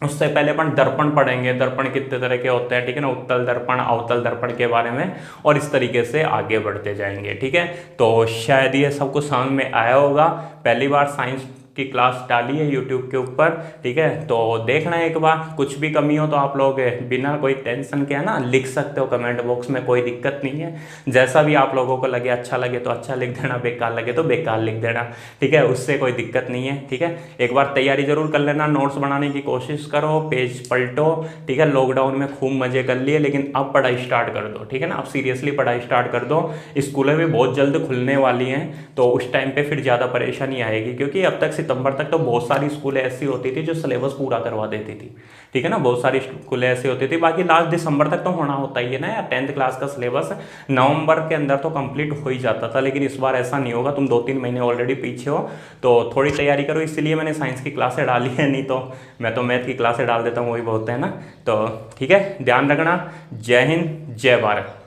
उससे पहले अपन दर्पण पढ़ेंगे, दर्पण कितने तरह के होते हैं, ठीक है ना, उत्तल दर्पण, अवतल दर्पण के बारे में, और इस तरीके से आगे बढ़ते जाएंगे। ठीक है, तो शायद ये सब कुछ समझ में आया होगा। पहली बार साइंस की क्लास डाली है यूट्यूब के ऊपर, ठीक है, तो देखना एक बार, कुछ भी कमी हो तो आप लोग बिना कोई टेंशन के है ना लिख सकते हो कमेंट बॉक्स में, कोई दिक्कत नहीं है। जैसा भी आप लोगों को लगे, अच्छा लगे तो अच्छा लिख देना, बेकार लगे तो बेकार लिख देना, ठीक है, उससे कोई दिक्कत नहीं है। ठीक है, एक बार तैयारी जरूर कर लेना, नोट्स बनाने की कोशिश करो, पेज पलटो, ठीक है। लॉकडाउन में खूब मजे कर लिए, लेकिन अब पढ़ाई स्टार्ट कर दो, ठीक है ना, अब सीरियसली पढ़ाई स्टार्ट कर दो। स्कूलें भी बहुत जल्द खुलने वाली हैं, तो उस टाइम पे फिर ज़्यादा परेशानी आएगी, क्योंकि अब तक सितंबर तक तो बहुत सारी स्कूलें ऐसी होती थी जो सिलेबस पूरा करवा देती थी, ठीक है ना, बहुत सारी स्कूलें ऐसी होती थी। बाकी लास्ट दिसंबर तक तो होना होता ही है ना यार, 10th क्लास का सिलेबस नवंबर के अंदर तो कंप्लीट हो ही जाता था, लेकिन इस बार ऐसा नहीं होगा। तुम 2-3 महीने ऑलरेडी पीछे हो, तो थोड़ी तैयारी करो, इसलिए मैंने साइंस की क्लासें डाली है, नहीं तो मैं तो मैथ की क्लासें डाल देता हूँ, वही बहुत है ना। तो ठीक है, ध्यान रखना। जय हिंद, जय भारत।